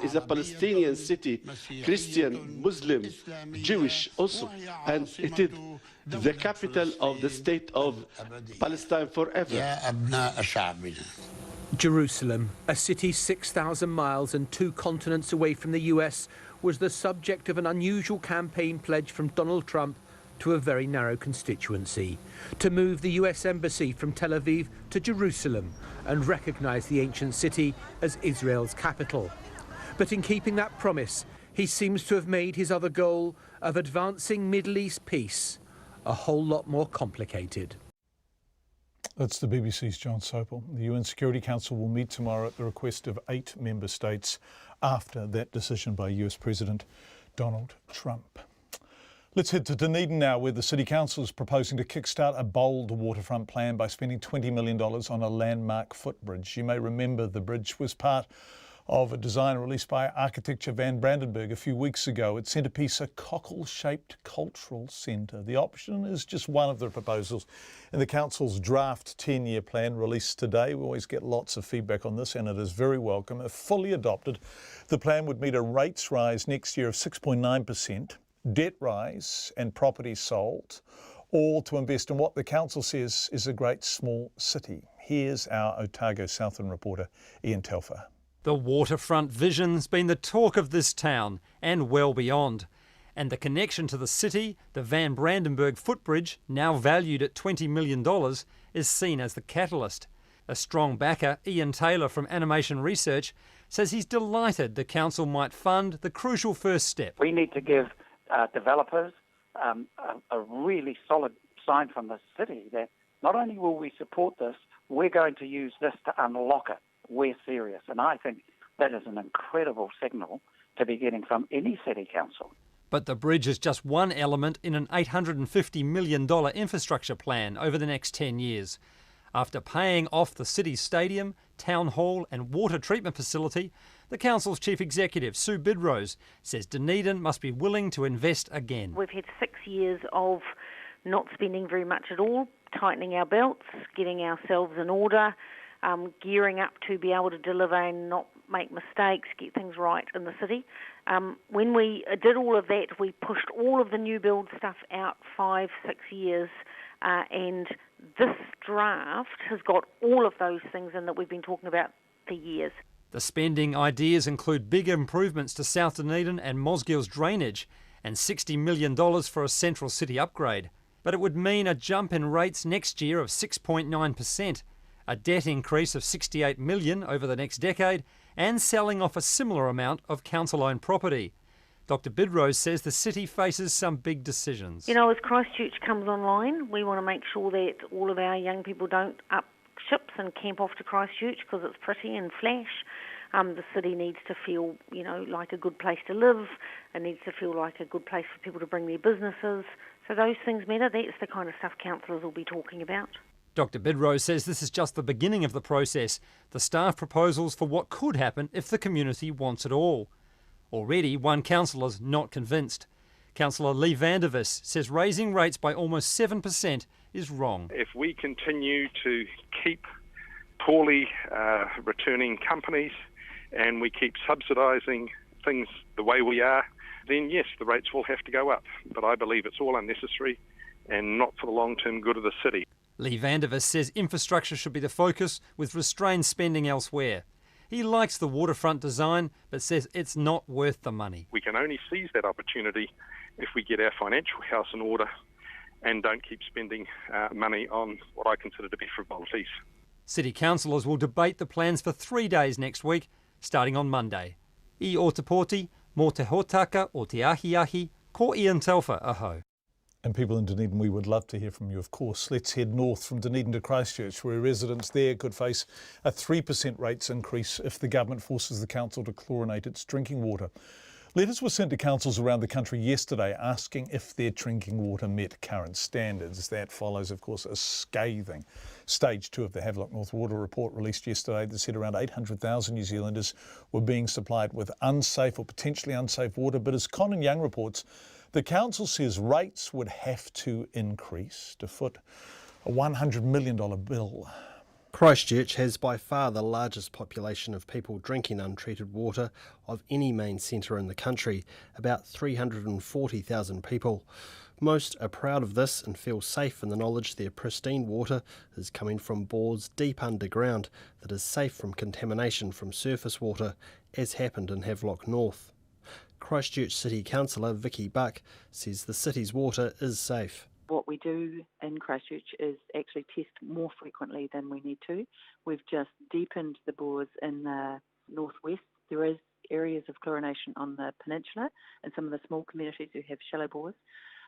is a Palestinian city, Christian, Muslim, Jewish also, and it is the capital of the state of Palestine forever. Jerusalem, a city 6,000 miles and 2 continents away from the US, was the subject of an unusual campaign pledge from Donald Trump to a very narrow constituency, to move the US Embassy from Tel Aviv to Jerusalem and recognise the ancient city as Israel's capital. But in keeping that promise, he seems to have made his other goal of advancing Middle East peace a whole lot more complicated. That's the BBC's John Sopel. The UN Security Council will meet tomorrow at the request of 8 member states after that decision by US President Donald Trump. Let's head to Dunedin now, where the City Council is proposing to kickstart a bold waterfront plan by spending $20 million on a landmark footbridge. You may remember the bridge was part of a design released by Architecture Van Brandenburg a few weeks ago. Its centrepiece, a cockle-shaped cultural centre. The option is just one of the proposals in the Council's draft 10-year plan released today. We always get lots of feedback on this and it is very welcome. If fully adopted, the plan would meet a rates rise next year of 6.9%, debt rise and property sold, all to invest in what the Council says is a great small city. Here's our Otago Southern reporter, Ian Telfer. The waterfront vision's been the talk of this town and well beyond. And the connection to the city, the Van Brandenburg footbridge, now valued at $20 million, is seen as the catalyst. A strong backer, Ian Taylor from Animation Research, says he's delighted the council might fund the crucial first step. We need to give developers a really solid sign from the city that not only will we support this, we're going to use this to unlock it. We're serious. And I think that is an incredible signal to be getting from any city council. But the bridge is just one element in an $850 million infrastructure plan over the next 10 years. After paying off the city's stadium, town hall and water treatment facility, the council's chief executive, Sue Bidrose, says Dunedin must be willing to invest again. We've had 6 years of not spending very much at all, tightening our belts, getting ourselves in order, gearing up to be able to deliver and not make mistakes, get things right in the city. When we did all of that, we pushed all of the new build stuff out 5-6 years, and this draft has got all of those things in that we've been talking about for years. The spending ideas include big improvements to South Dunedin and Mosgill's drainage and $60 million for a central city upgrade. But it would mean a jump in rates next year of 6.9%, a debt increase of $68 million over the next decade, and selling off a similar amount of council-owned property. Dr Bidrose says the city faces some big decisions. You know, as Christchurch comes online, we want to make sure that all of our young people don't up ships and camp off to Christchurch because it's pretty and flash. The city needs to feel, you know, like a good place to live. It needs to feel like a good place for people to bring their businesses. So those things matter. That's the kind of stuff councillors will be talking about. Dr Bidrose says this is just the beginning of the process, the staff proposals for what could happen if the community wants it all. Already, one councillor's not convinced. Councillor Lee Vandervis says raising rates by almost 7% is wrong. If we continue to keep poorly returning companies and we keep subsidising things the way we are, then yes, the rates will have to go up. But I believe it's all unnecessary and not for the long-term good of the city. Lee Vandervis says infrastructure should be the focus, with restrained spending elsewhere. He likes the waterfront design, but says it's not worth the money. We can only seize that opportunity if we get our financial house in order and don't keep spending money on what I consider to be frivolities. City councillors will debate the plans for 3 days next week, starting on Monday. I o te pōti, mō te hōtaka o te ahi, ko Ian Telfer aho. And people in Dunedin, we would love to hear from you, of course. Let's head north from Dunedin to Christchurch, where residents there could face a 3% rates increase if the government forces the council to chlorinate its drinking water. Letters were sent to councils around the country yesterday asking if their drinking water met current standards. That follows, of course, a scathing Stage 2 of the Havelock North Water Report released yesterday that said around 800,000 New Zealanders were being supplied with unsafe or potentially unsafe water. But as Conan Young reports, the council says rates would have to increase to foot a $100 million bill. Christchurch has by far the largest population of people drinking untreated water of any main centre in the country, about 340,000 people. Most are proud of this and feel safe in the knowledge their pristine water is coming from bores deep underground that is safe from contamination from surface water, as happened in Havelock North. Christchurch City Councillor Vicky Buck says the city's water is safe. What we do in Christchurch is actually test more frequently than we need to. We've just deepened the bores in the northwest. There is areas of chlorination on the peninsula and some of the small communities who have shallow bores.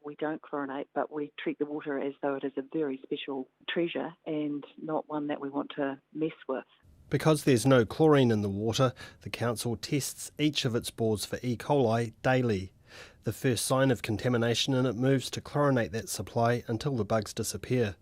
We don't chlorinate, but we treat the water as though it is a very special treasure and not one that we want to mess with. Because there's no chlorine in the water, the council tests each of its bores for E. coli daily. The first sign of contamination, and it moves to chlorinate that supply until the bugs disappear.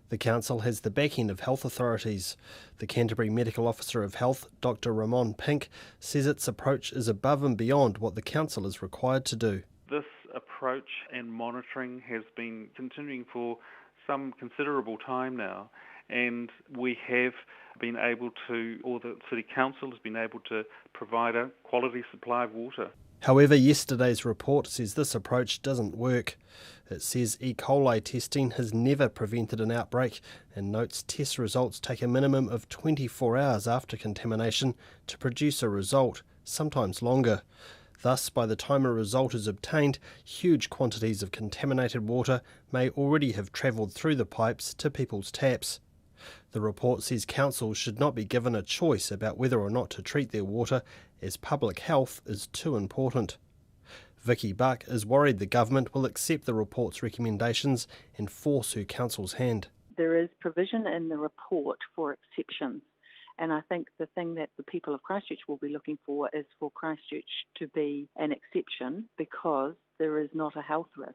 The council has the backing of health authorities. The Canterbury Medical Officer of Health, Dr Ramon Pink, says its approach is above and beyond what the council is required to do. This approach and monitoring has been continuing for some considerable time now, and we have been able to, or the City Council has been able to provide a quality supply of water. However, yesterday's report says this approach doesn't work. It says E. coli testing has never prevented an outbreak and notes test results take a minimum of 24 hours after contamination to produce a result, sometimes longer. Thus, by the time a result is obtained, huge quantities of contaminated water may already have travelled through the pipes to people's taps. The report says councils should not be given a choice about whether or not to treat their water, as public health is too important. Vicky Buck is worried the government will accept the report's recommendations and force her council's hand. There is provision in the report for exceptions, and I think the thing that the people of Christchurch will be looking for is for Christchurch to be an exception because there is not a health risk.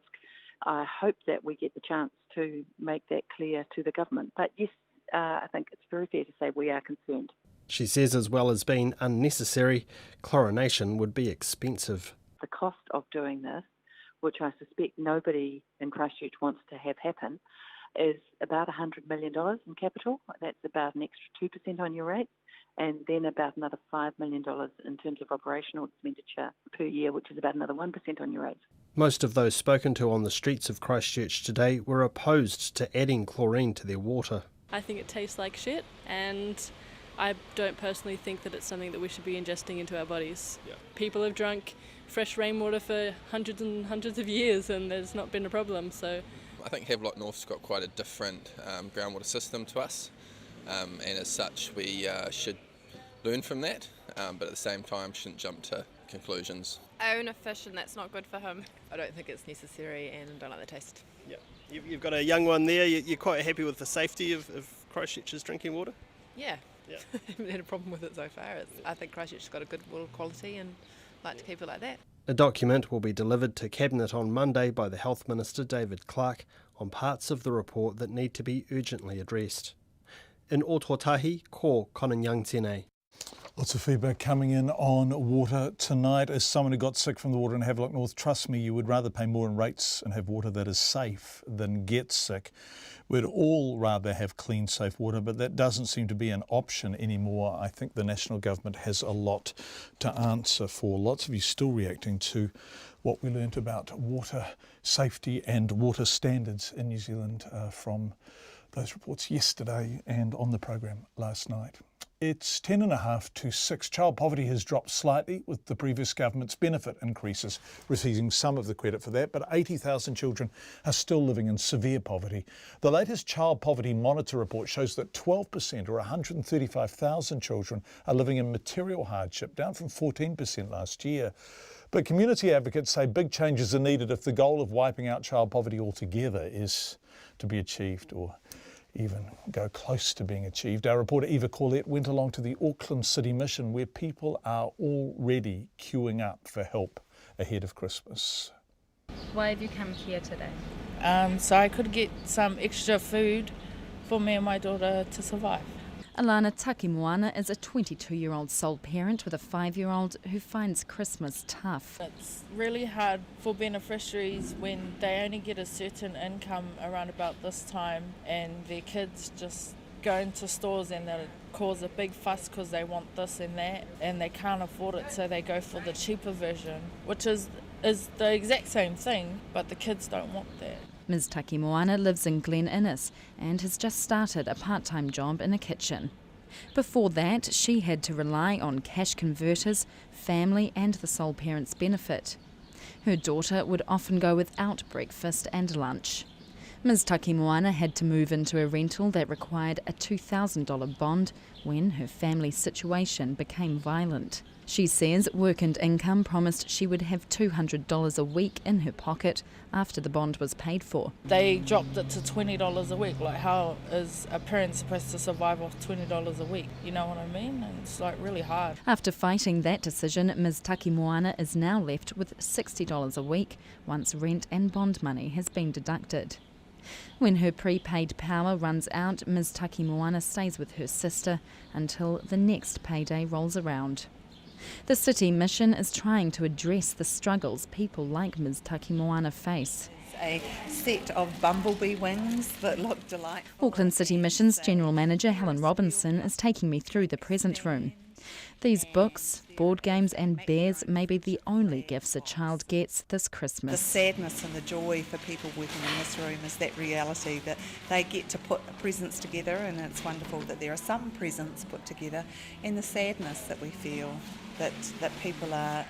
I hope that we get the chance to make that clear to the government. But yes, I think it's very fair to say we are concerned. She says as well as being unnecessary, chlorination would be expensive. The cost of doing this, which I suspect nobody in Christchurch wants to have happen, is about $100 million in capital. That's about an extra 2% on your rates, and then about another $5 million in terms of operational expenditure per year, which is about another 1% on your rates. Most of those spoken to on the streets of Christchurch today were opposed to adding chlorine to their water. I think it tastes like shit, and I don't personally think that it's something that we should be ingesting into our bodies. Yeah. People have drunk fresh rainwater for hundreds and hundreds of years, and there's not been a problem. So I think Havelock North's got quite a different groundwater system to us, and as such we should learn from that, but at the same time shouldn't jump to conclusions. I own a fish and that's not good for him. I don't think it's necessary and don't like the taste. Yeah. You've got a young one there. You're quite happy with the safety of Christchurch's drinking water? Yeah. I haven't had a problem with it so far. I think Christchurch's got a good water quality and like to keep it like that. A document will be delivered to Cabinet on Monday by the Health Minister David Clark on parts of the report that need to be urgently addressed. In Ōtautahi, ko Conan Young tēnei. Lots of feedback coming in on water tonight. As someone who got sick from the water in Havelock North, trust me, you would rather pay more in rates and have water that is safe than get sick. We'd all rather have clean, safe water, but that doesn't seem to be an option anymore. I think the national government has a lot to answer for. Lots of you still reacting to what we learnt about water safety and water standards in New Zealand from those reports yesterday and on the programme last night. It's 10.5 to 6. Child poverty has dropped slightly with the previous government's benefit increases, receiving some of the credit for that, but 80,000 children are still living in severe poverty. The latest Child Poverty Monitor report shows that 12%, or 135,000 children, are living in material hardship, down from 14% last year. But community advocates say big changes are needed if the goal of wiping out child poverty altogether is to be achieved, or even go close to being achieved. Our reporter Eva Corlett went along to the Auckland City Mission, where people are already queuing up for help ahead of Christmas. Why have you come here today? So I could get some extra food for me and my daughter to survive. Alana Takimoana is a 22-year-old sole parent with a 5-year-old who finds Christmas tough. It's really hard for beneficiaries when they only get a certain income around about this time, and their kids just go into stores and they cause a big fuss because they want this and that, and they can't afford it, so they go for the cheaper version, which is the exact same thing, but the kids don't want that. Ms Takimoana lives in Glen Innes and has just started a part-time job in a kitchen. Before that, she had to rely on cash converters, family and the sole parent's benefit. Her daughter would often go without breakfast and lunch. Ms Takimoana had to move into a rental that required a $2,000 bond when her family's situation became violent. She says work and income promised she would have $200 a week in her pocket after the bond was paid for. They dropped it to $20 a week. Like, how is a parent supposed to survive off $20 a week? You know what I mean? And it's like really hard. After fighting that decision, Ms Takimoana is now left with $60 a week once rent and bond money has been deducted. When her prepaid power runs out, Ms Takimoana stays with her sister until the next payday rolls around. The City Mission is trying to address the struggles people like Ms Takimoana face. A set of bumblebee wings that look delightful. Auckland City Mission's General Manager Helen Robinson is taking me through the present room. These books, board games and bears may be the only gifts a child gets this Christmas. The sadness and the joy for people working in this room is that reality that they get to put presents together, and it's wonderful that there are some presents put together, and the sadness that we feel that people are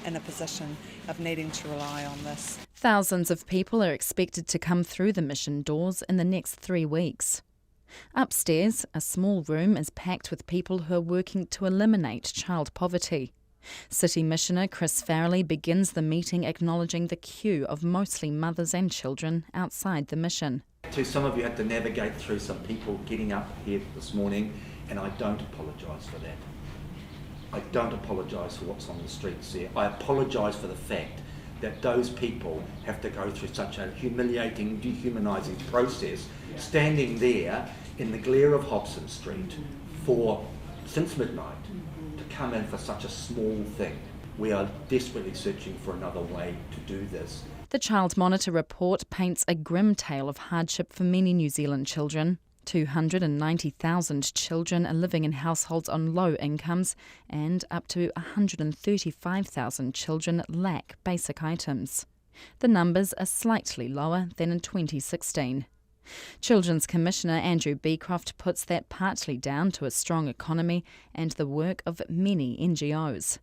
in a position of needing to rely on this. Thousands of people are expected to come through the mission doors in the next 3 weeks. Upstairs, a small room is packed with people who are working to eliminate child poverty. City Missioner Chris Farrelly begins the meeting acknowledging the queue of mostly mothers and children outside the mission. To some of you had to navigate through some people getting up here this morning, and I don't apologise for that. I don't apologise for what's on the streets here. I apologise for the fact that those people have to go through such a humiliating, dehumanising process, standing there in the glare of Hobson Street since midnight, to come in for such a small thing. We are desperately searching for another way to do this. The Child Monitor report paints a grim tale of hardship for many New Zealand children. 290,000 children are living in households on low incomes, and up to 135,000 children lack basic items. The numbers are slightly lower than in 2016. Children's Commissioner Andrew Beecroft puts that partly down to a strong economy and the work of many NGOs.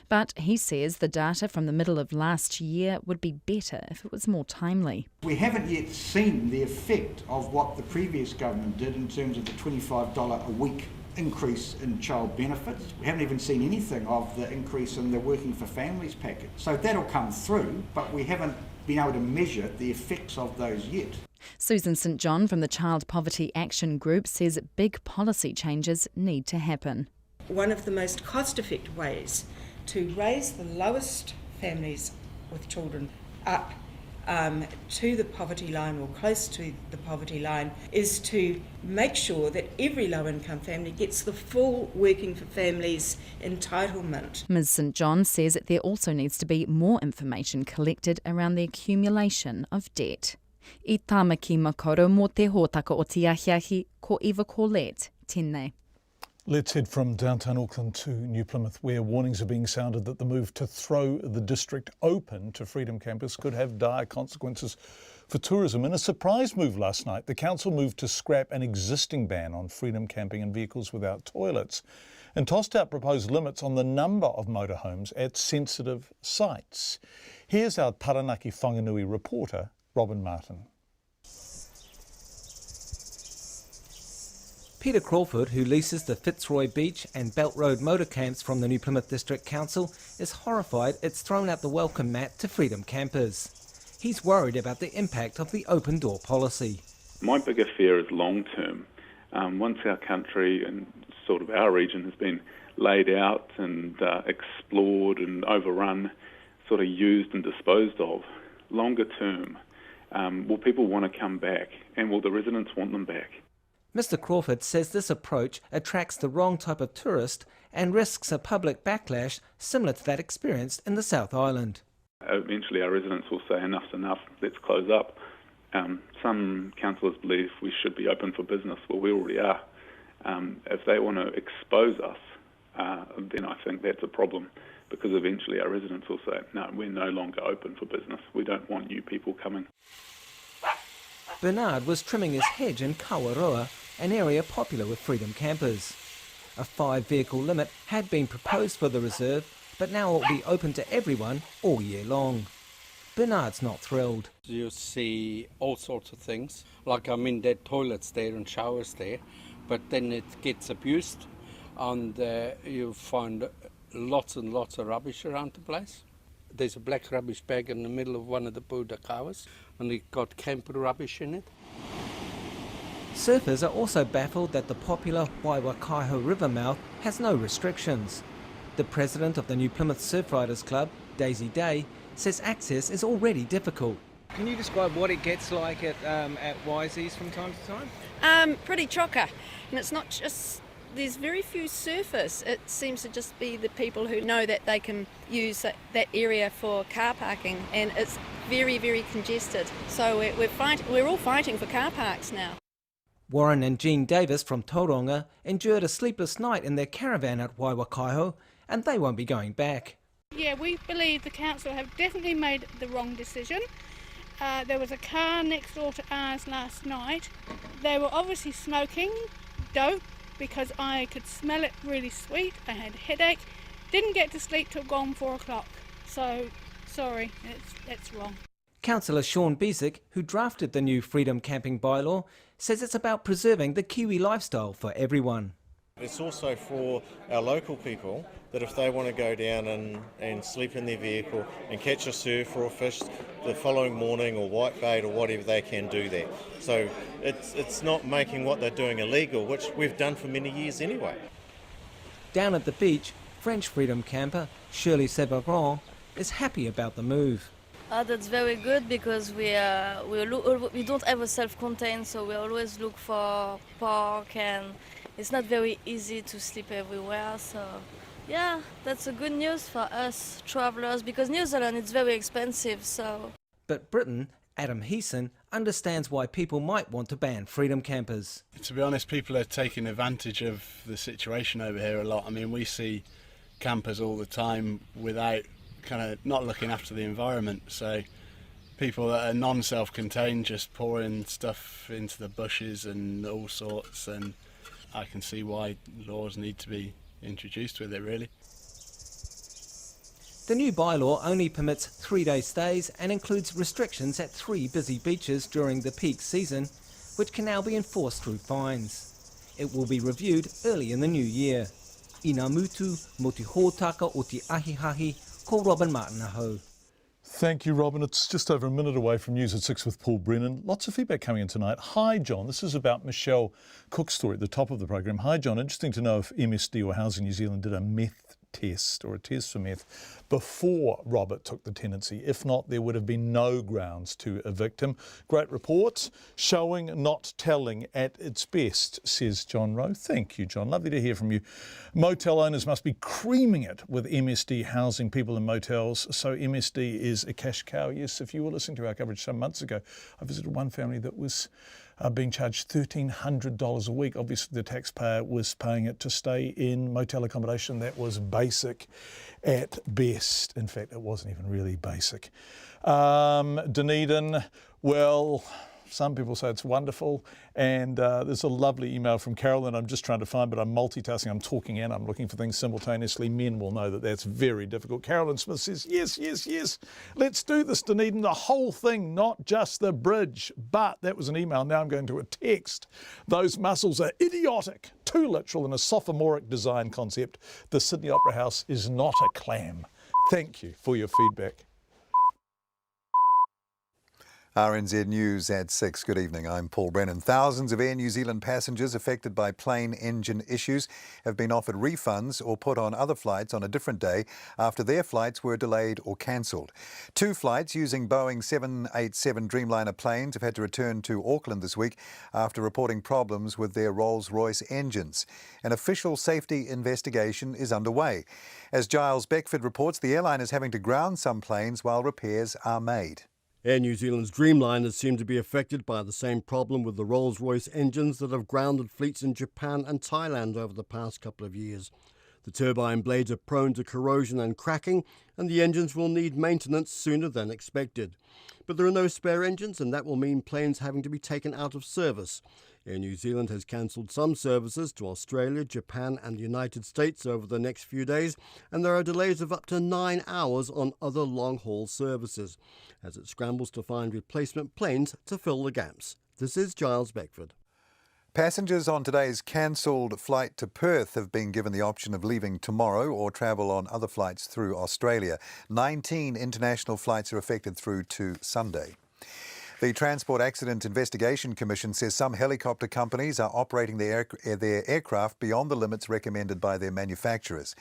But he says the data from the middle of last year would be better if it was more timely. We haven't yet seen the effect of what the previous government did in terms of the $25 a week increase in child benefits. We haven't even seen anything of the increase in the Working for Families package. So that'll come through, but we haven't been able to measure the effects of those yet. Susan St John from the Child Poverty Action Group says big policy changes need to happen. One of the most cost-effective ways to raise the lowest families with children up to the poverty line or close to the poverty line is to make sure that every low-income family gets the full Working for Families entitlement. Ms St John says that there also needs to be more information collected around the accumulation of debt. I tāmaki makoro mō te hōtaka o te ahiahi, ko Eva Corlett, tēnei. Let's head from downtown Auckland to New Plymouth, where warnings are being sounded that the move to throw the district open to Freedom Campus could have dire consequences for tourism. In a surprise move last night, the council moved to scrap an existing ban on freedom camping and vehicles without toilets and tossed out proposed limits on the number of motorhomes at sensitive sites. Here's our Taranaki Whanganui reporter, Robin Martin. Peter Crawford, who leases the Fitzroy Beach and Belt Road motor camps from the New Plymouth District Council, is horrified it's thrown out the welcome mat to freedom campers. He's worried about the impact of the open door policy. My bigger fear is long term. Once our country and sort of our region has been laid out and explored and overrun, sort of used and disposed of, longer term, will people want to come back, and will the residents want them back? Mr Crawford says this approach attracts the wrong type of tourist and risks a public backlash similar to that experienced in the South Island. Eventually our residents will say enough's enough, let's close up. Some councillors believe we should be open for business. Well, we already are. If they want to expose us, then I think that's a problem, because eventually our residents will say, no, we're no longer open for business. We don't want you people coming. Bernard was trimming his hedge in Kawaroa, an area popular with freedom campers. A 5-vehicle limit had been proposed for the reserve, but now it will be open to everyone all year long. Bernard's not thrilled. You see all sorts of things, like there are toilets there and showers there, but then it gets abused and you find lots and lots of rubbish around the place. There's a black rubbish bag in the middle of one of the pūtakawas and it got camper rubbish in it. Surfers are also baffled that the popular Waiwakaiho River mouth has no restrictions. The president of the New Plymouth Surf Riders Club, Daisy Day, says access is already difficult. Can you describe what it gets like at Wisey's from time to time? Pretty chocker, and it's not just, there's very few surfers. It seems to just be the people who know that they can use that area for car parking, and it's very, very congested. So we're all fighting for car parks now. Warren and Jean Davis from Tauranga endured a sleepless night in their caravan at Waiwakaiho, and they won't be going back. Yeah, we believe the council have definitely made the wrong decision. There was a car next door to ours last night. They were obviously smoking dope because I could smell it really sweet. I had a headache. Didn't get to sleep till gone 4 o'clock. So, sorry, that's wrong. Councillor Sean Beesick, who drafted the new freedom camping bylaw, says it's about preserving the Kiwi lifestyle for everyone. It's also for our local people that if they want to go down and sleep in their vehicle and catch a surf or a fish the following morning or whitebait or whatever, they can do that. So it's not making what they're doing illegal, which we've done for many years anyway. Down at the beach, French freedom camper Shirley Sebaron is happy about the move. That's very good because we don't have a self-contained, so we always look for park, and it's not very easy to sleep everywhere. So yeah, that's a good news for us travellers, because New Zealand is very expensive. So. But Britain, Adam Heeson, understands why people might want to ban freedom campers. To be honest, people are taking advantage of the situation over here a lot. I mean, we see campers all the time without kind of not looking after the environment, so people that are non-self-contained just pouring stuff into the bushes and all sorts, and I can see why laws need to be introduced with it, really. The new bylaw only permits 3-day stays and includes restrictions at 3 busy beaches during the peak season, which can now be enforced through fines. It will be reviewed early in the new year. Ina mutu mo te hōtaka o te ahihahi, ko Robin Martin aho. Thank you, Robin. It's just over a minute away from News at 6 with Paul Brennan. Lots of feedback coming in tonight. Hi, John. This is about Michelle Cook's story at the top of the program. Hi, John. Interesting to know if MSD or Housing New Zealand did a meth test or a test for meth before Robert took the tenancy. If not, there would have been no grounds to evict him. Great reports, showing, not telling at its best, says John Rowe. Thank you, John. Lovely to hear from you. Motel owners must be creaming it with MSD housing people in motels. So MSD is a cash cow. Yes, if you were listening to our coverage some months ago, I visited one family that was being charged $1,300 a week. Obviously, the taxpayer was paying it to stay in motel accommodation that was basic at best. In fact, it wasn't even really basic. Dunedin, well, some people say it's wonderful, and there's a lovely email from Carolyn I'm just trying to find, but I'm multitasking, I'm talking and I'm looking for things simultaneously. Men will know that that's very difficult. Carolyn Smith says, yes, yes, yes, let's do this, Dunedin, the whole thing, not just the bridge. But that was an email, now I'm going to a text. Those muscles are idiotic, too literal, and a sophomoric design concept. The Sydney Opera House is not a clam. Thank you for your feedback. RNZ News at 6. Good evening, I'm Paul Brennan. Thousands of Air New Zealand passengers affected by plane engine issues have been offered refunds or put on other flights on a different day after their flights were delayed or cancelled. 2 flights using Boeing 787 Dreamliner planes have had to return to Auckland this week after reporting problems with their Rolls-Royce engines. An official safety investigation is underway. As Giles Beckford reports, the airline is having to ground some planes while repairs are made. Air New Zealand's Dreamliners seem to be affected by the same problem with the Rolls-Royce engines that have grounded fleets in Japan and Thailand over the past couple of years. The turbine blades are prone to corrosion and cracking, and the engines will need maintenance sooner than expected. But there are no spare engines, and that will mean planes having to be taken out of service. Air New Zealand has cancelled some services to Australia, Japan and the United States over the next few days, and there are delays of up to 9 hours on other long-haul services, as it scrambles to find replacement planes to fill the gaps. This is Giles Beckford. Passengers on today's cancelled flight to Perth have been given the option of leaving tomorrow or travel on other flights through Australia. 19 international flights are affected through to Sunday. The Transport Accident Investigation Commission says some helicopter companies are operating their aircraft beyond the limits recommended by their manufacturers.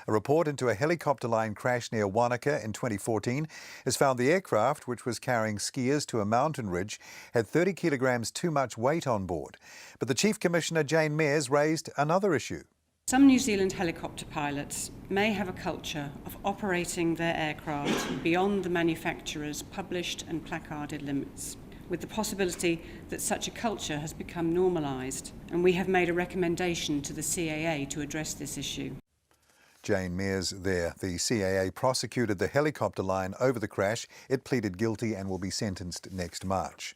A report into a helicopter line crash near Wanaka in 2014 has found the aircraft, which was carrying skiers to a mountain ridge, had 30 kilograms too much weight on board. But the Chief Commissioner, Jane Mears, raised another issue. Some New Zealand helicopter pilots may have a culture of operating their aircraft beyond the manufacturer's published and placarded limits, with the possibility that such a culture has become normalised, and we have made a recommendation to the CAA to address this issue. Jane Mears there. The CAA prosecuted the helicopter line over the crash. It pleaded guilty and will be sentenced next March.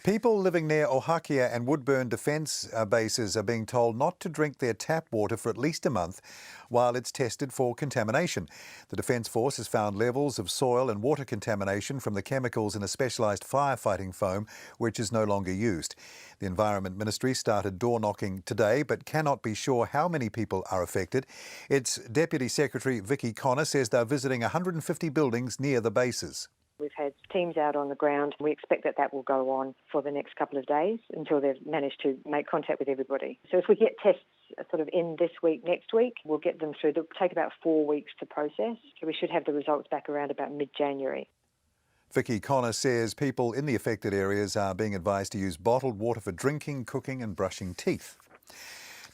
People living near Ohakia and Woodburn defence bases are being told not to drink their tap water for at least a month while it's tested for contamination. The Defence Force has found levels of soil and water contamination from the chemicals in a specialised firefighting foam, which is no longer used. The Environment Ministry started door knocking today, but cannot be sure how many people are affected. Its Deputy Secretary Vicky Connor says they're visiting 150 buildings near the bases. We've had teams out on the ground. We expect that will go on for the next couple of days until they've managed to make contact with everybody. So if we get tests sort of in this week, next week, we'll get them through. They'll take about 4 weeks to process. So we should have the results back around about mid-January. Vicky Connor says people in the affected areas are being advised to use bottled water for drinking, cooking and brushing teeth.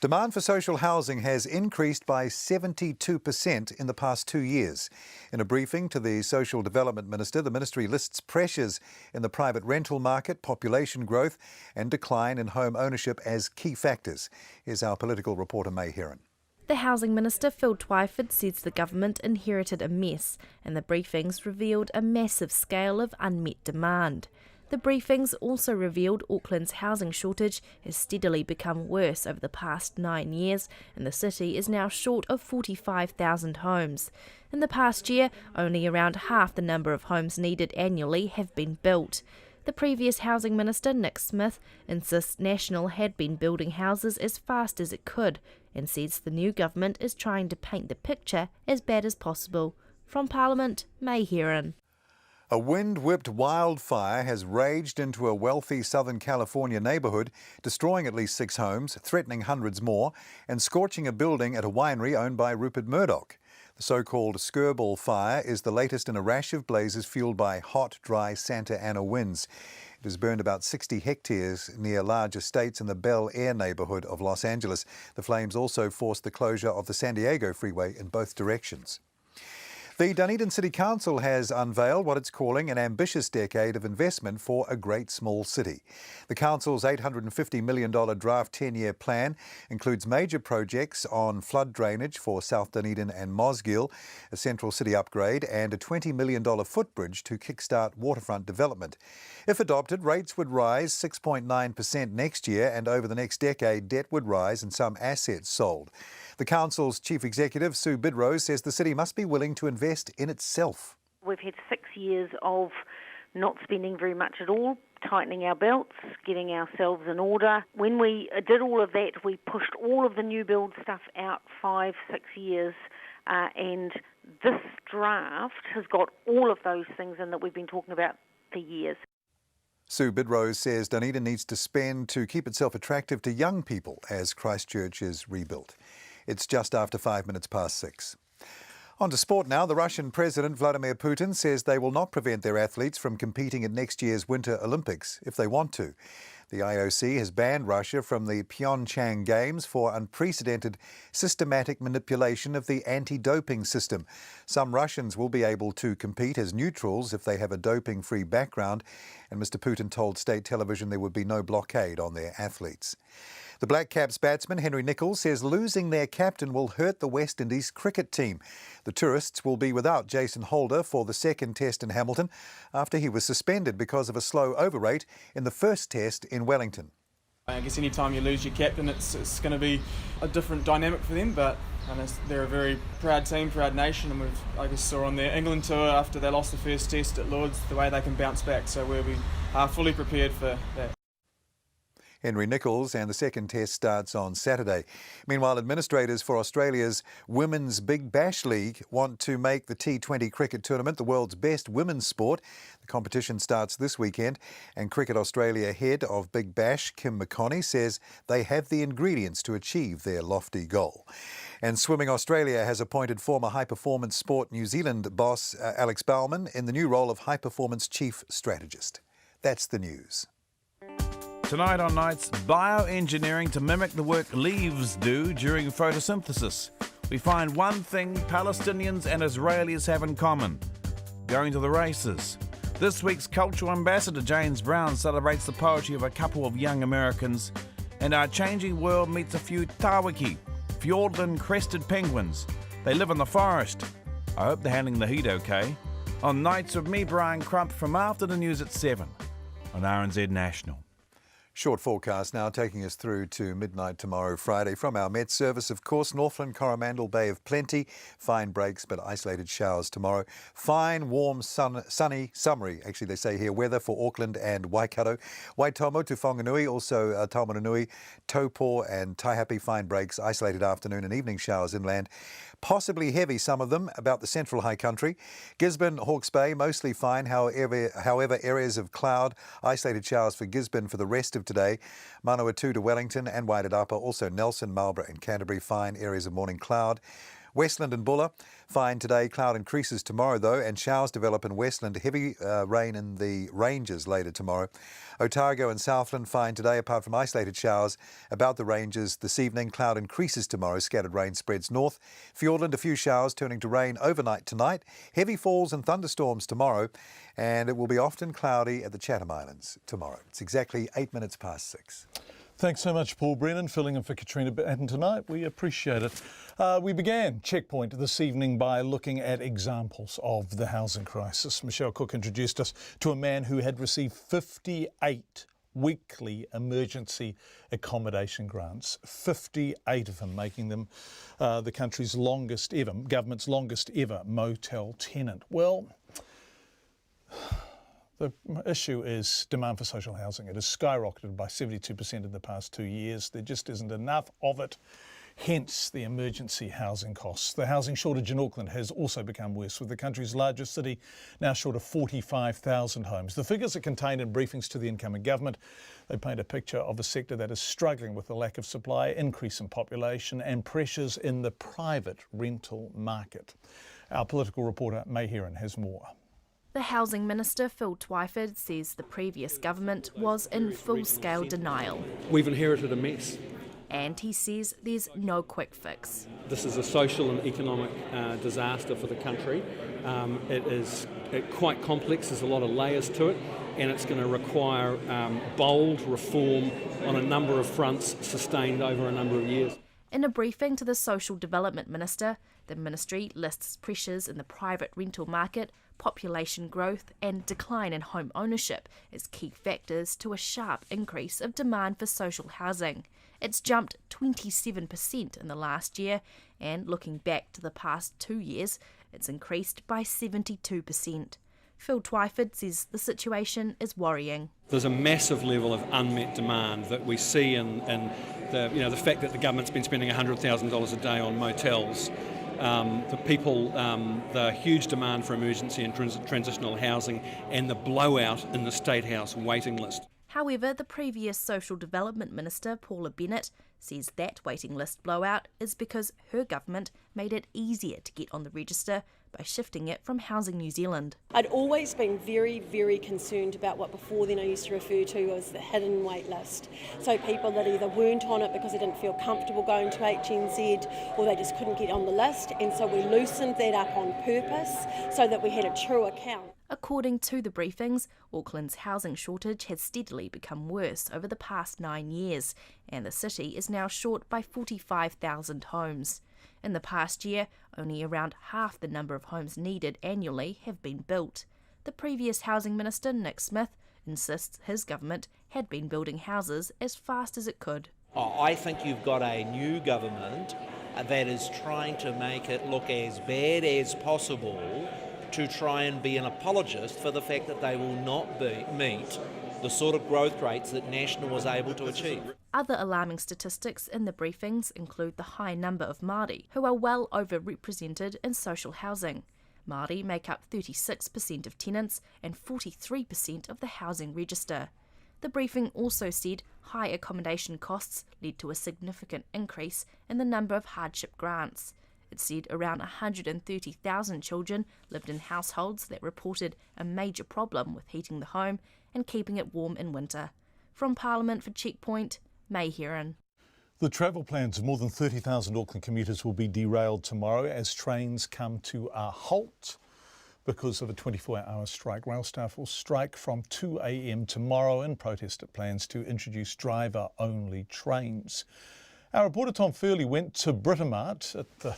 Demand for social housing has increased by 72% in the past 2 years. In a briefing to the Social Development Minister, the Ministry lists pressures in the private rental market, population growth and decline in home ownership as key factors. Here's our political reporter May Heron. The Housing Minister, Phil Twyford, says the government inherited a mess and the briefings revealed a massive scale of unmet demand. The briefings also revealed Auckland's housing shortage has steadily become worse over the past 9 years, and the city is now short of 45,000 homes. In the past year, only around half the number of homes needed annually have been built. The previous Housing Minister, Nick Smith, insists National had been building houses as fast as it could, and says the new government is trying to paint the picture as bad as possible. From Parliament, May Heron. A wind-whipped wildfire has raged into a wealthy Southern California neighbourhood, destroying at least 6 homes, threatening hundreds more, and scorching a building at a winery owned by Rupert Murdoch. The so-called Skirball fire is the latest in a rash of blazes fueled by hot, dry Santa Ana winds. It has burned about 60 hectares near large estates in the Bel Air neighbourhood of Los Angeles. The flames also forced the closure of the San Diego freeway in both directions. The Dunedin City Council has unveiled what it's calling an ambitious decade of investment for a great small city. The council's $850 million draft 10-year plan includes major projects on flood drainage for South Dunedin and Mosgiel, a central city upgrade and a $20 million footbridge to kickstart waterfront development. If adopted, rates would rise 6.9% next year, and over the next decade, debt would rise and some assets sold. The council's chief executive, Sue Bidrose, says the city must be willing to invest in itself. We've had 6 years of not spending very much at all, tightening our belts, getting ourselves in order. When we did all of that, we pushed all of the new build stuff out 5-6 years, and this draft has got all of those things in that we've been talking about for years. Sue Bidrose says Dunedin needs to spend to keep itself attractive to young people as Christchurch is rebuilt. It's just after 6:05. On to sport now. The Russian President Vladimir Putin says they will not prevent their athletes from competing at next year's Winter Olympics if they want to. The IOC has banned Russia from the Pyeongchang Games for unprecedented systematic manipulation of the anti-doping system. Some Russians will be able to compete as neutrals if they have a doping-free background, and Mr. Putin told state television there would be no blockade on their athletes. The Black Caps batsman Henry Nicholls says losing their captain will hurt the West Indies cricket team. The tourists will be without Jason Holder for the second test in Hamilton after he was suspended because of a slow over rate in the first test in Wellington. I guess any time you lose your captain, it's going to be a different dynamic for them, but they're a very proud team, proud nation, and I guess saw on their England tour after they lost the first test at Lord's the way they can bounce back, so we'll be fully prepared for that. Henry Nicholls, and the second test starts on Saturday. Meanwhile, administrators for Australia's Women's Big Bash League want to make the T20 cricket tournament the world's best women's sport. The competition starts this weekend, and Cricket Australia head of Big Bash, Kim McConney, says they have the ingredients to achieve their lofty goal. And Swimming Australia has appointed former High Performance Sport New Zealand boss Alex Baumann in the new role of High Performance Chief Strategist. That's the news. Tonight on Nights, bioengineering to mimic the work leaves do during photosynthesis. We find one thing Palestinians and Israelis have in common: going to the races. This week's cultural ambassador James Brown celebrates the poetry of a couple of young Americans, and our changing world meets a few tawiki, Fiordland-crested penguins. They live in the forest. I hope they're handling the heat okay. On Nights with me, Brian Crump, from after the news at 7 on RNZ National. Short forecast now taking us through to midnight tomorrow, Friday. From our Met Service, of course, Northland, Coromandel Bay of plenty. Fine breaks, but isolated showers tomorrow. Fine, warm, sunny, summery, actually they say here, weather for Auckland and Waikato. Waitomo to Whanganui, also Taumarunui, Taupo and Taihape. Fine breaks, isolated afternoon and evening showers inland. Possibly heavy, some of them, about the central high country. Gisborne, Hawke's Bay, mostly fine. However, areas of cloud, isolated showers for Gisborne for the rest of today. Manawatu to Wellington and Wairarapa, also Nelson, Marlborough and Canterbury, fine. Areas of morning cloud. Westland and Bulla, fine today. Cloud increases tomorrow, though, and showers develop in Westland. Heavy rain in the ranges later tomorrow. Otago and Southland, fine today, apart from isolated showers about the ranges this evening. Cloud increases tomorrow. Scattered rain spreads north. Fiordland, a few showers turning to rain overnight tonight. Heavy falls and thunderstorms tomorrow, and it will be often cloudy at the Chatham Islands tomorrow. It's exactly 6:08. Thanks so much, Paul Brennan, filling in for Katrina Batten tonight. We appreciate it. We began Checkpoint this evening by looking at examples of the housing crisis. Michelle Cook introduced us to a man who had received 58 weekly emergency accommodation grants, 58 of them, making them the country's longest ever, government's longest ever motel tenant. Well, the issue is demand for social housing. It has skyrocketed by 72% in the past 2 years. There just isn't enough of it. hence the emergency housing costs. The housing shortage in Auckland has also become worse, with the country's largest city now short of 45,000 homes. The figures are contained in briefings to the incoming government. They paint a picture of a sector that is struggling with the lack of supply, increase in population and pressures in the private rental market. Our political reporter May Heron has more. The Housing Minister, Phil Twyford, says the previous government was in full-scale denial. We've inherited a mess. And he says there's no quick fix. This is a social and economic disaster for the country. It is quite complex, there's a lot of layers to it, and it's going to require bold reform on a number of fronts sustained over a number of years. In a briefing to the Social Development Minister, the ministry lists pressures in the private rental market, population growth and decline in home ownership as key factors to a sharp increase of demand for social housing. It's jumped 27% in the last year, and looking back to the past 2 years, it's increased by 72%. Phil Twyford says the situation is worrying. There's a massive level of unmet demand that we see in the fact that the government's been spending $100,000 a day on motels. The huge demand for emergency and transitional housing, and the blowout in the State House waiting list. However, the previous Social Development Minister, Paula Bennett, says that waiting list blowout is because her government made it easier to get on the register by shifting it from Housing New Zealand. I'd always been very, very concerned about what before then I used to refer to as the hidden wait list. So people that either weren't on it because they didn't feel comfortable going to HNZ, or they just couldn't get on the list, and so we loosened that up on purpose so that we had a true account. According to the briefings, Auckland's housing shortage has steadily become worse over the past 9 years, and the city is now short by 45,000 homes. In the past year, only around half the number of homes needed annually have been built. The previous Housing Minister, Nick Smith, insists his government had been building houses as fast as it could. I think you've got a new government that is trying to make it look as bad as possible to try and be an apologist for the fact that they will not meet the sort of growth rates that National was able to achieve. Other alarming statistics in the briefings include the high number of Māori, who are well overrepresented in social housing. Māori make up 36% of tenants and 43% of the housing register. The briefing also said high accommodation costs led to a significant increase in the number of hardship grants. It said around 130,000 children lived in households that reported a major problem with heating the home and keeping it warm in winter. From Parliament for Checkpoint, May Heron. The travel plans of more than 30,000 Auckland commuters will be derailed tomorrow as trains come to a halt because of a 24-hour strike. Rail staff will strike from 2 a.m. tomorrow in protest at plans to introduce driver-only trains. Our reporter Tom Furley went to Britomart at the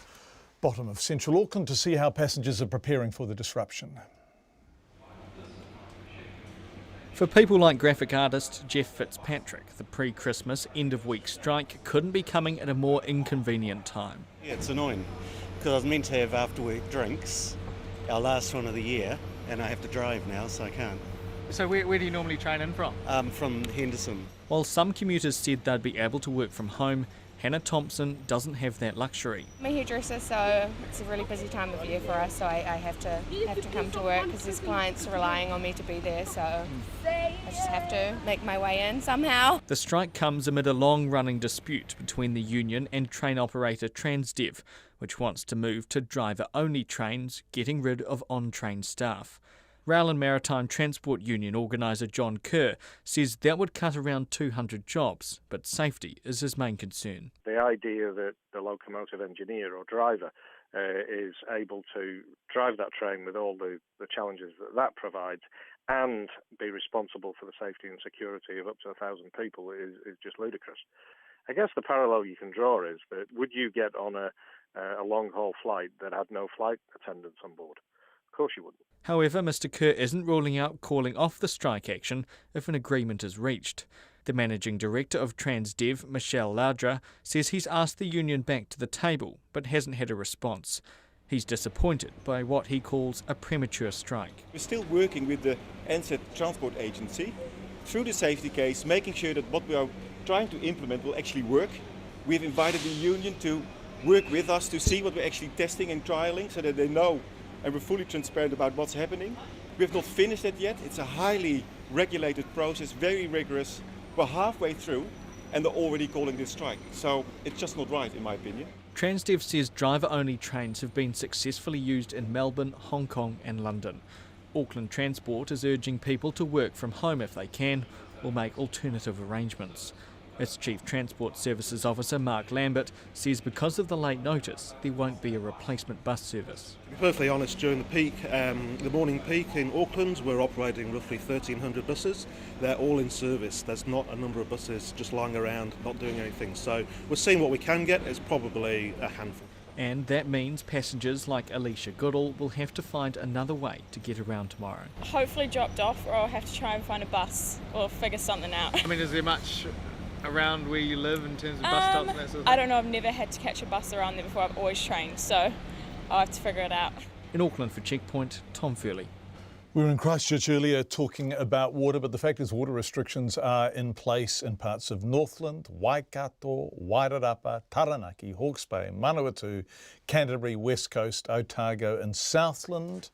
bottom of central Auckland to see how passengers are preparing for the disruption. For people like graphic artist Jeff Fitzpatrick, the pre-Christmas end-of-week strike couldn't be coming at a more inconvenient time. Yeah, it's annoying because I was meant to have after-work drinks, our last one of the year, and I have to drive now, so I can't. So where do you normally train in from? From Henderson. While some commuters said they'd be able to work from home, Hannah Thompson doesn't have that luxury. I'm a hairdresser, so it's a really busy time of year for us, so I have to come to work because there's clients relying on me to be there, so I just have to make my way in somehow. The strike comes amid a long-running dispute between the union and train operator Transdev, which wants to move to driver-only trains, getting rid of on-train staff. Rail and Maritime Transport Union organiser John Kerr says that would cut around 200 jobs, but safety is his main concern. The idea that the locomotive engineer or driver is able to drive that train with all the challenges that provides and be responsible for the safety and security of up to 1,000 people is just ludicrous. I guess the parallel you can draw is that would you get on a long-haul flight that had no flight attendants on board? Of course you wouldn't. However, Mr Kerr isn't ruling out calling off the strike action if an agreement is reached. The managing director of Transdev, Michelle Ladra, says he's asked the union back to the table but hasn't had a response. He's disappointed by what he calls a premature strike. We're still working with the NZ Transport Agency through the safety case, making sure that what we are trying to implement will actually work. We've invited the union to work with us to see what we're actually testing and trialling so that they know and we're fully transparent about what's happening. We have not finished it yet. It's a highly regulated process, very rigorous. We're halfway through and they're already calling this strike. So it's just not right, in my opinion. Transdev says driver-only trains have been successfully used in Melbourne, Hong Kong and London. Auckland Transport is urging people to work from home if they can, or make alternative arrangements. Its Chief Transport Services Officer Mark Lambert says because of the late notice there won't be a replacement bus service. To be perfectly honest, during the peak, the morning peak in Auckland, we're operating roughly 1,300 buses. They're all in service. There's not a number of buses just lying around not doing anything. So we're seeing what we can get. It's probably a handful. And that means passengers like Alicia Goodall will have to find another way to get around tomorrow. Hopefully dropped off, or I'll have to try and find a bus or figure something out. I mean, is there much around where you live in terms of bus stops and that sort of thing? I don't know, I've never had to catch a bus around there before. I've always trained, so I'll have to figure it out. In Auckland for Checkpoint, Tom Furley. We were in Christchurch earlier talking about water, but the fact is water restrictions are in place in parts of Northland, Waikato, Wairarapa, Taranaki, Hawke's Bay, Manawatu, Canterbury, West Coast, Otago and Southland.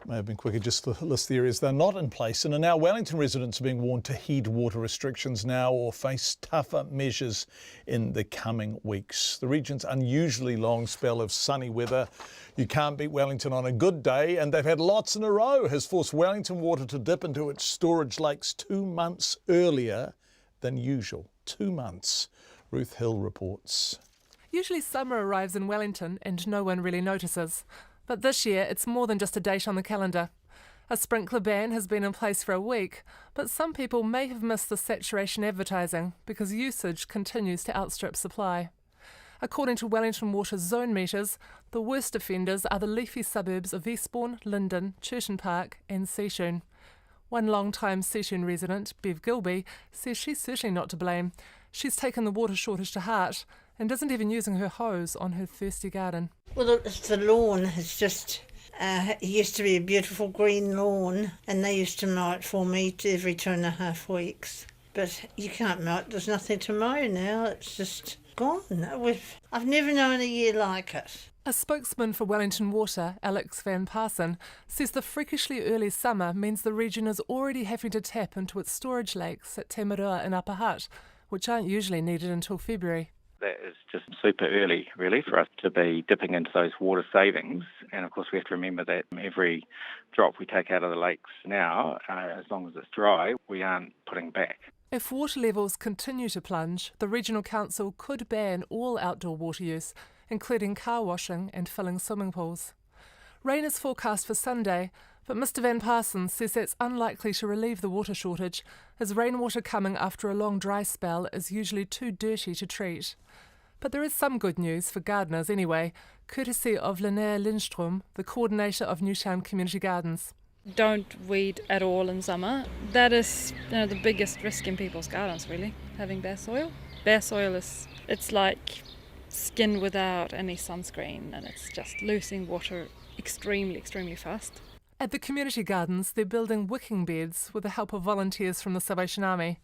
May have been quicker just to list the areas they're not in place. And now Wellington residents are being warned to heed water restrictions now or face tougher measures in the coming weeks. The region's unusually long spell of sunny weather, you can't beat Wellington on a good day, and they've had lots in a row, has forced Wellington Water to dip into its storage lakes 2 months earlier than usual. 2 months. Ruth Hill reports. Usually summer arrives in Wellington and no one really notices. But this year, it's more than just a date on the calendar. A sprinkler ban has been in place for a week, but some people may have missed the saturation advertising because usage continues to outstrip supply. According to Wellington Water's zone meters, the worst offenders are the leafy suburbs of Eastbourne, Linden, Churton Park and Seashun. One long-time Seashun resident, Bev Gilby, says she's certainly not to blame. She's taken the water shortage to heart and isn't even using her hose on her thirsty garden. Well, it's the lawn. It's just, it used to be a beautiful green lawn and they used to mow it for me every 2.5 weeks. But you can't mow it. There's nothing to mow now. It's just gone. I've never known a year like it. A spokesman for Wellington Water, Alex Van Parson, says the freakishly early summer means the region is already having to tap into its storage lakes at Te Marua and Upper Hutt, which aren't usually needed until February. That is just super early, really, for us to be dipping into those water savings. And, of course, we have to remember that every drop we take out of the lakes now, as long as it's dry, we aren't putting back. If water levels continue to plunge, the Regional Council could ban all outdoor water use, including car washing and filling swimming pools. Rain is forecast for Sunday, but Mr Van Parsons says that's unlikely to relieve the water shortage, as rainwater coming after a long dry spell is usually too dirty to treat. But there is some good news for gardeners anyway, courtesy of Linnea Lindstrom, the coordinator of Newtown Community Gardens. Don't weed at all in summer. That is the biggest risk in people's gardens, really, having bare soil. Bare soil it's like skin without any sunscreen, and it's just losing water extremely, extremely fast. At the community gardens, they're building wicking beds with the help of volunteers from the Salvation Army.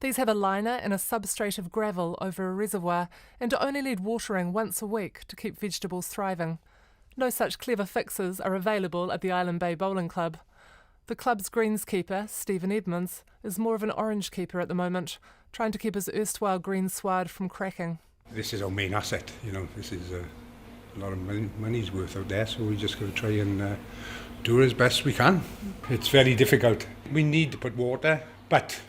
These have a liner and a substrate of gravel over a reservoir and only need watering once a week to keep vegetables thriving. No such clever fixes are available at the Island Bay Bowling Club. The club's greenskeeper, Stephen Edmonds, is more of an orange keeper at the moment, trying to keep his erstwhile green sward from cracking. This is our main asset, this is a lot of money's worth out there, so we just got to try and do it as best we can. It's very difficult. We need to put water, but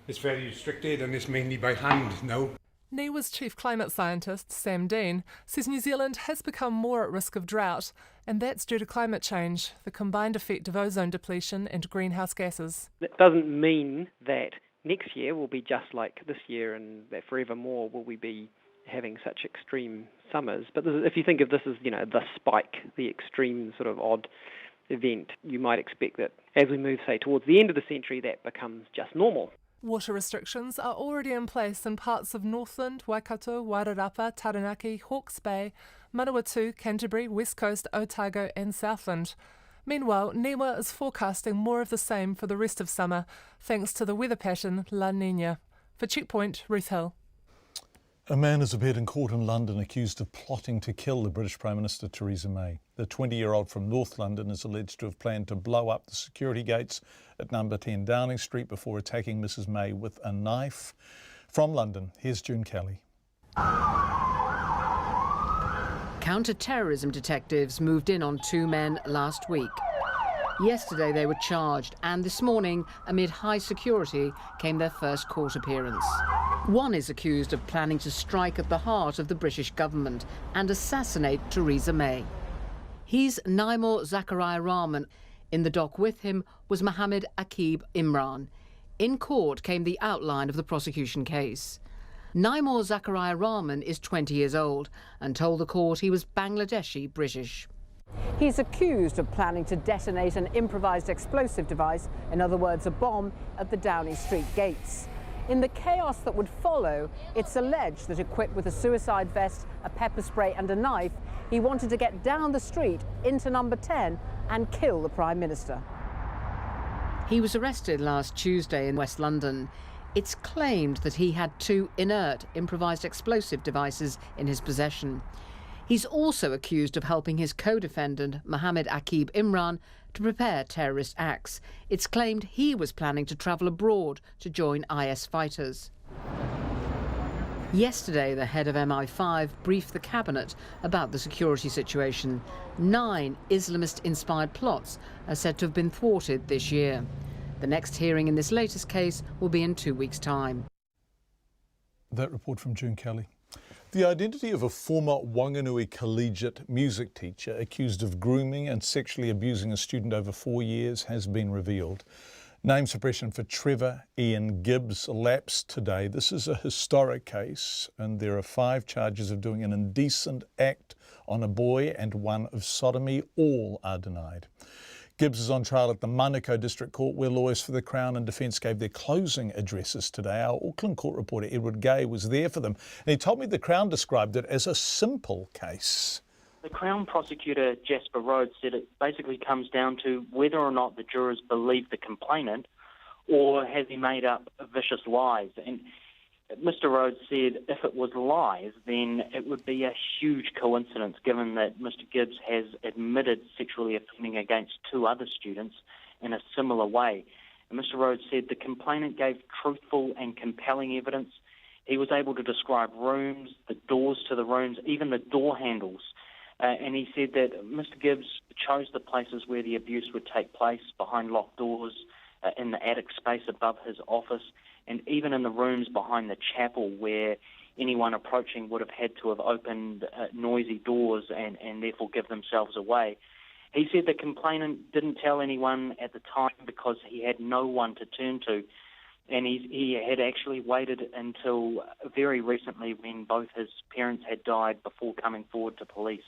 it's very restricted and it's mainly by hand now. NIWA's chief climate scientist, Sam Dean, says New Zealand has become more at risk of drought, and that's due to climate change, the combined effect of ozone depletion and greenhouse gases. That doesn't mean that next year will be just like this year and that forevermore will we be having such extreme summers. But if you think of this as, the spike, the extreme sort of odd event, you might expect that as we move, say, towards the end of the century, that becomes just normal. Water restrictions are already in place in parts of Northland, Waikato, Wairarapa, Taranaki, Hawke's Bay, Manawatu, Canterbury, West Coast, Otago and Southland. Meanwhile, NIWA is forecasting more of the same for the rest of summer, thanks to the weather pattern La Niña. For Checkpoint, Ruth Hill. A man has appeared in court in London accused of plotting to kill the British Prime Minister Theresa May. The 20-year-old from North London is alleged to have planned to blow up the security gates at number 10 Downing Street before attacking Mrs May with a knife. From London, here's June Kelly. Counter-terrorism detectives moved in on two men last week. Yesterday they were charged, and this morning, amid high security, came their first court appearance. One is accused of planning to strike at the heart of the British government and assassinate Theresa May. He's Naimur Zakaria Rahman. In the dock with him was Mohammed Aqib Imran. In court came the outline of the prosecution case. Naimur Zakaria Rahman is 20 years old and told the court he was Bangladeshi British. He's accused of planning to detonate an improvised explosive device, in other words, a bomb, at the Downing Street gates. In the chaos that would follow, it's alleged that equipped with a suicide vest, a pepper spray and a knife, he wanted to get down the street into number 10 and kill the Prime Minister. He was arrested last Tuesday in West London. It's claimed that he had two inert improvised explosive devices in his possession. He's also accused of helping his co-defendant, Mohammed Aqib Imran, to prepare terrorist acts. It's claimed he was planning to travel abroad to join IS fighters. Yesterday, the head of MI5 briefed the cabinet about the security situation. 9 Islamist-inspired plots are said to have been thwarted this year. The next hearing in this latest case will be in 2 weeks' time. That report from June Kelly. The identity of a former Wanganui collegiate music teacher accused of grooming and sexually abusing a student over 4 years has been revealed. Name suppression for Trevor Ian Gibbs lapsed today. This is a historic case, and there are 5 charges of doing an indecent act on a boy and 1 of sodomy. All are denied. Gibbs is on trial at the Manukau District Court, where lawyers for the Crown and Defence gave their closing addresses today. Our Auckland Court reporter Edward Gay was there for them, and he told me the Crown described it as a simple case. The Crown prosecutor, Jasper Rhodes, said it basically comes down to whether or not the jurors believe the complainant, or has he made up vicious lies. And Mr Rhodes said if it was lies, then it would be a huge coincidence, given that Mr Gibbs has admitted sexually offending against 2 other students in a similar way. And Mr Rhodes said the complainant gave truthful and compelling evidence. He was able to describe rooms, the doors to the rooms, even the door handles. And he said that Mr Gibbs chose the places where the abuse would take place, behind locked doors, in the attic space above his office, and even in the rooms behind the chapel, where anyone approaching would have had to have opened noisy doors and therefore give themselves away. He said the complainant didn't tell anyone at the time because he had no one to turn to, and he had actually waited until very recently, when both his parents had died, before coming forward to police.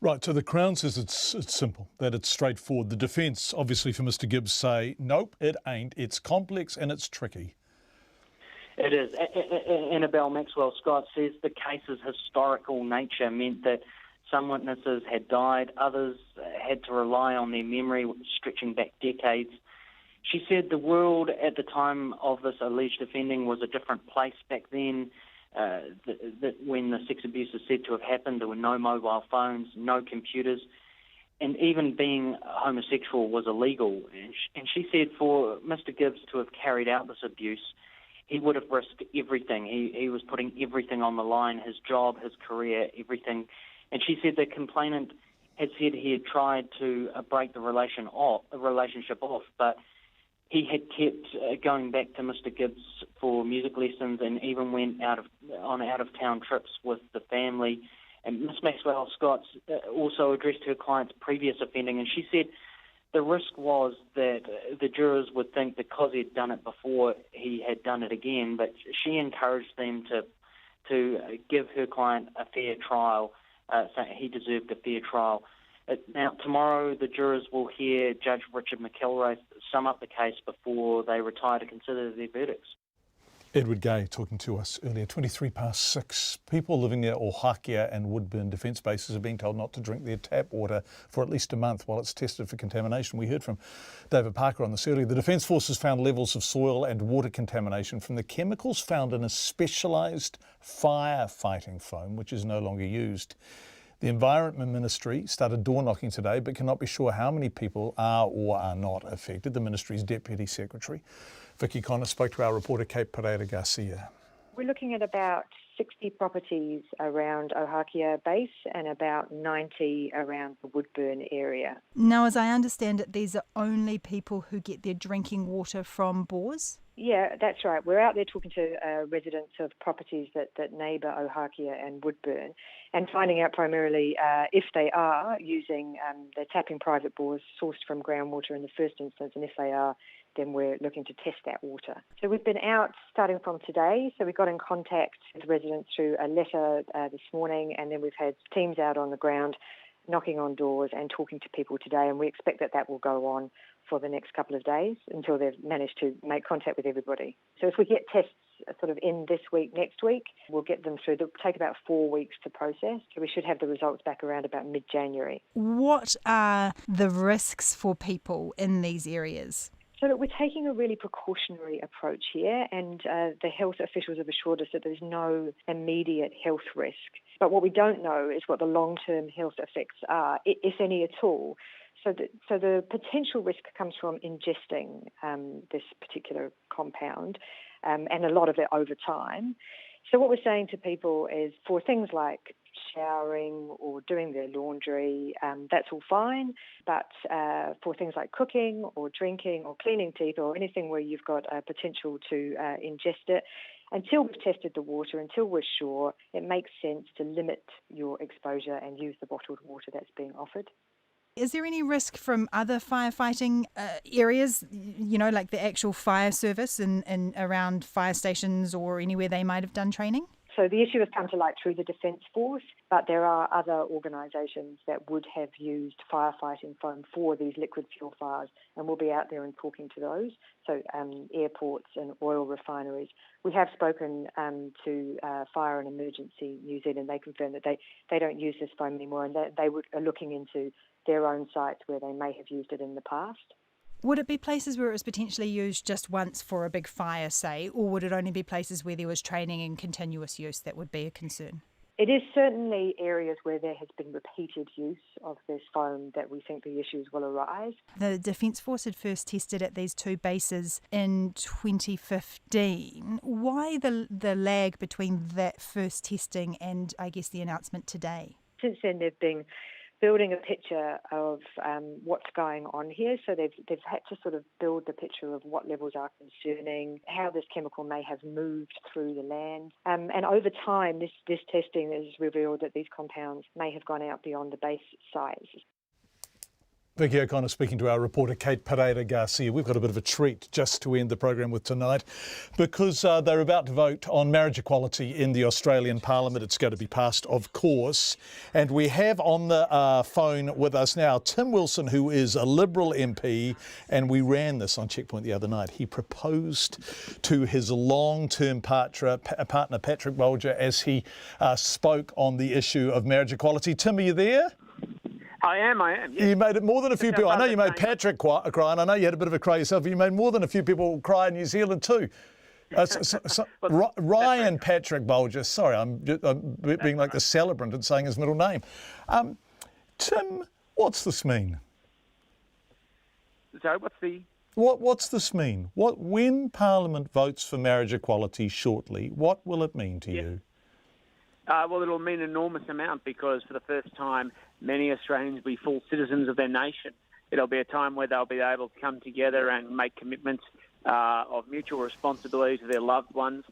Right, so the Crown says it's simple, that it's straightforward. The defence, obviously for Mr Gibbs, say, nope, it ain't. It's complex and it's tricky. It is. Annabelle Maxwell-Scott says the case's historical nature meant that some witnesses had died, others had to rely on their memory, stretching back decades. She said the world at the time of this alleged offending was a different place back then. That when the sex abuse is said to have happened, there were no mobile phones, no computers, and even being homosexual was illegal. And she said for Mr Gibbs to have carried out this abuse, he would have risked everything. He was putting everything on the line, his job, his career, everything. And she said the complainant had said he had tried to break the relationship off, but he had kept going back to Mr Gibbs for music lessons, and even went on out-of-town trips with the family. And Ms Maxwell-Scott also addressed her client's previous offending, and she said the risk was that the jurors would think because he'd done it before, he had done it again, but she encouraged them to give her client a fair trial, saying he deserved a fair trial. Now, tomorrow the jurors will hear Judge Richard McElroy sum up the case before they retire to consider their verdicts. Edward Gay talking to us earlier, 6:23. People living near Ohakia and Woodburn defence bases are being told not to drink their tap water for at least a month while it's tested for contamination. We heard from David Parker on this earlier. The Defence Forces found levels of soil and water contamination from the chemicals found in a specialised firefighting foam, which is no longer used. The Environment Ministry started door knocking today, but cannot be sure how many people are or are not affected. The Ministry's Deputy Secretary, Vicky Connor, spoke to our reporter Kate Pereira Garcia. We're looking at about 60 properties around Ohakia Base and about 90 around the Woodburn area. Now, as I understand it, these are only people who get their drinking water from bores? Yeah, that's right. We're out there talking to residents of properties that neighbour Ohakia and Woodburn and finding out primarily if they are using, they're tapping private bores sourced from groundwater in the first instance, and if they are, then we're looking to test that water. So we've been out starting from today. So we got in contact with residents through a letter this morning, and then we've had teams out on the ground knocking on doors and talking to people today, and we expect that will go on for the next couple of days until they've managed to make contact with everybody. So if we get tests sort of in this week, next week, we'll get them through. They'll take about 4 weeks to process. So we should have the results back around about mid-January. What are the risks for people in these areas? So that we're taking a really precautionary approach here, and the health officials have assured us that there's no immediate health risk. But what we don't know is what the long-term health effects are, if any at all. So the potential risk comes from ingesting this particular compound, and a lot of it over time. So what we're saying to people is for things like showering or doing their laundry, that's all fine. But for things like cooking or drinking or cleaning teeth or anything where you've got a potential to ingest it, until we've tested the water, until we're sure, it makes sense to limit your exposure and use the bottled water that's being offered. Is there any risk from other firefighting areas, you know, like the actual fire service and around fire stations or anywhere they might have done training? So the issue has come to light through the Defence Force, but there are other organisations that would have used firefighting foam for these liquid fuel fires, and we'll be out there and talking to those. So airports and oil refineries. We have spoken to Fire and Emergency New Zealand. They confirm that they don't use this foam anymore, and they are looking into their own sites where they may have used it in the past. Would it be places where it was potentially used just once for a big fire, say, or would it only be places where there was training and continuous use that would be a concern? It is certainly areas where there has been repeated use of this foam that we think the issues will arise. The Defence Force had first tested at these two bases in 2015. Why the lag between that first testing and, I guess, the announcement today? Since then, they've been building a picture of what's going on here. So they've had to sort of build the picture of what levels are concerning, how this chemical may have moved through the land. And over time, this testing has revealed that these compounds may have gone out beyond the base size. Vicky O'Connor speaking to our reporter Kate Pereira Garcia. We've got a bit of a treat just to end the program with tonight because they're about to vote on marriage equality in the Australian Parliament. It's going to be passed, of course. And we have on the phone with us now Tim Wilson, who is a Liberal MP, and we ran this on Checkpoint the other night. He proposed to his long-term partner Patrick Bolger as he spoke on the issue of marriage equality. Tim, are you there? I am. Yes. You made it more than a few people. I know you made Patrick cry, and I know you had a bit of a cry yourself, but you made more than a few people cry in New Zealand too. Ryan Patrick Bolger. Sorry, I'm being like the celebrant and saying his middle name. Tim, what's this mean? Sorry, What's this mean? When Parliament votes for marriage equality shortly, what will it mean to you? Well, it'll mean an enormous amount because for the first time, many Australians will be full citizens of their nation. It'll be a time where they'll be able to come together and make commitments of mutual responsibility to their loved ones.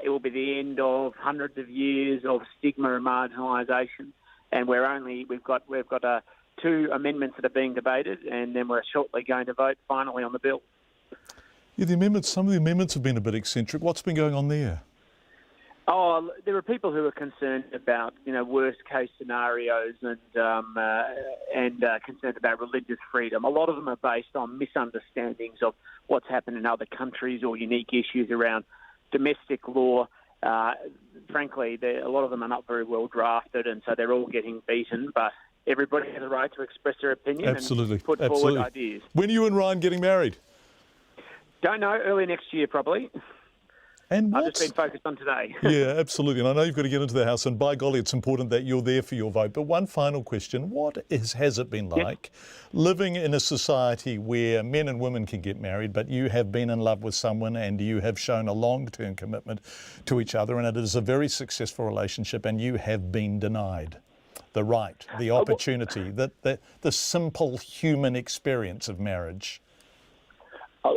It will be the end of hundreds of years of stigma and marginalisation, and we've got two amendments that are being debated, and then we're shortly going to vote finally on the bill. Yeah, some of the amendments have been a bit eccentric. What's been going on there? Oh, there are people who are concerned about, worst case scenarios and concerned about religious freedom. A lot of them are based on misunderstandings of what's happened in other countries or unique issues around domestic law, frankly, a lot of them are not very well drafted, and so they're all getting beaten. But everybody has a right to express their opinion and put forward ideas. When are you and Ryan getting married? Don't know, early next year probably. And I've just been focused on today. Yeah, absolutely. And I know you've got to get into the house, and by golly, it's important that you're there for your vote. But one final question. What has it been like living in a society where men and women can get married, but you have been in love with someone and you have shown a long-term commitment to each other, and it is a very successful relationship, and you have been denied the right, the opportunity, the simple human experience of marriage?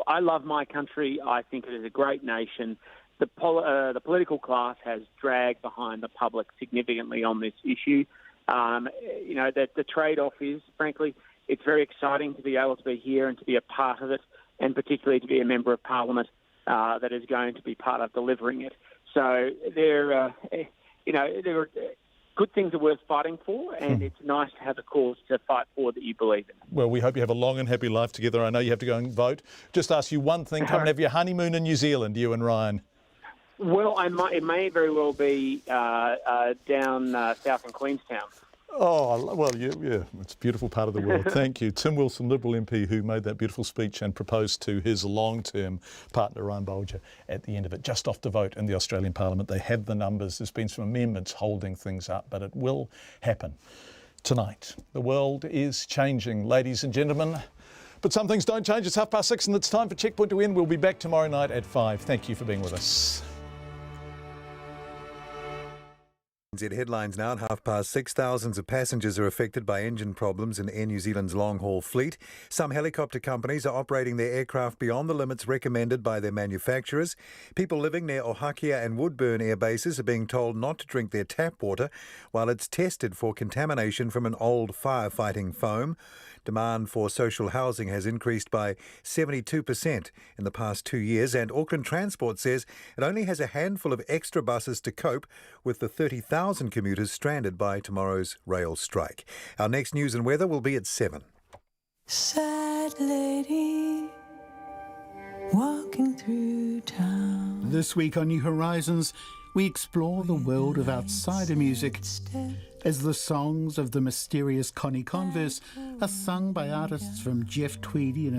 I love my country. I think it is a great nation. The political class has dragged behind the public significantly on this issue. The trade-off is, frankly, it's very exciting to be able to be here and to be a part of it, and particularly to be a member of Parliament that is going to be part of delivering it. So there are good things are worth fighting for, and it's nice to have a cause to fight for that you believe in. Well, we hope you have a long and happy life together. I know you have to go and vote. Just ask you one thing. Come and have your honeymoon in New Zealand, you and Ryan. Well, it may very well be down south in Queenstown. Oh, well, yeah, it's a beautiful part of the world. Thank you. Tim Wilson, Liberal MP, who made that beautiful speech and proposed to his long-term partner, Ryan Bolger, at the end of it, just off to vote in the Australian Parliament. They have the numbers. There's been some amendments holding things up, but it will happen tonight. The world is changing, ladies and gentlemen. But some things don't change. It's 6:30 and it's time for Checkpoint to end. We'll be back tomorrow night at 5. Thank you for being with us. Headlines now at 6:30. Thousands of passengers are affected by engine problems in Air New Zealand's long-haul fleet. Some helicopter companies are operating their aircraft beyond the limits recommended by their manufacturers. People living near Ohakia and Woodburn air bases are being told not to drink their tap water while it's tested for contamination from an old firefighting foam. Demand for social housing has increased by 72% in the past 2 years, and Auckland Transport says it only has a handful of extra buses to cope with the 30,000 commuters stranded by tomorrow's rail strike. Our next news and weather will be at 7. Sad lady walking through town. This week on New Horizons, we explore the world of outsider music as the songs of the mysterious Connie Converse are sung by artists from Jeff Tweedy and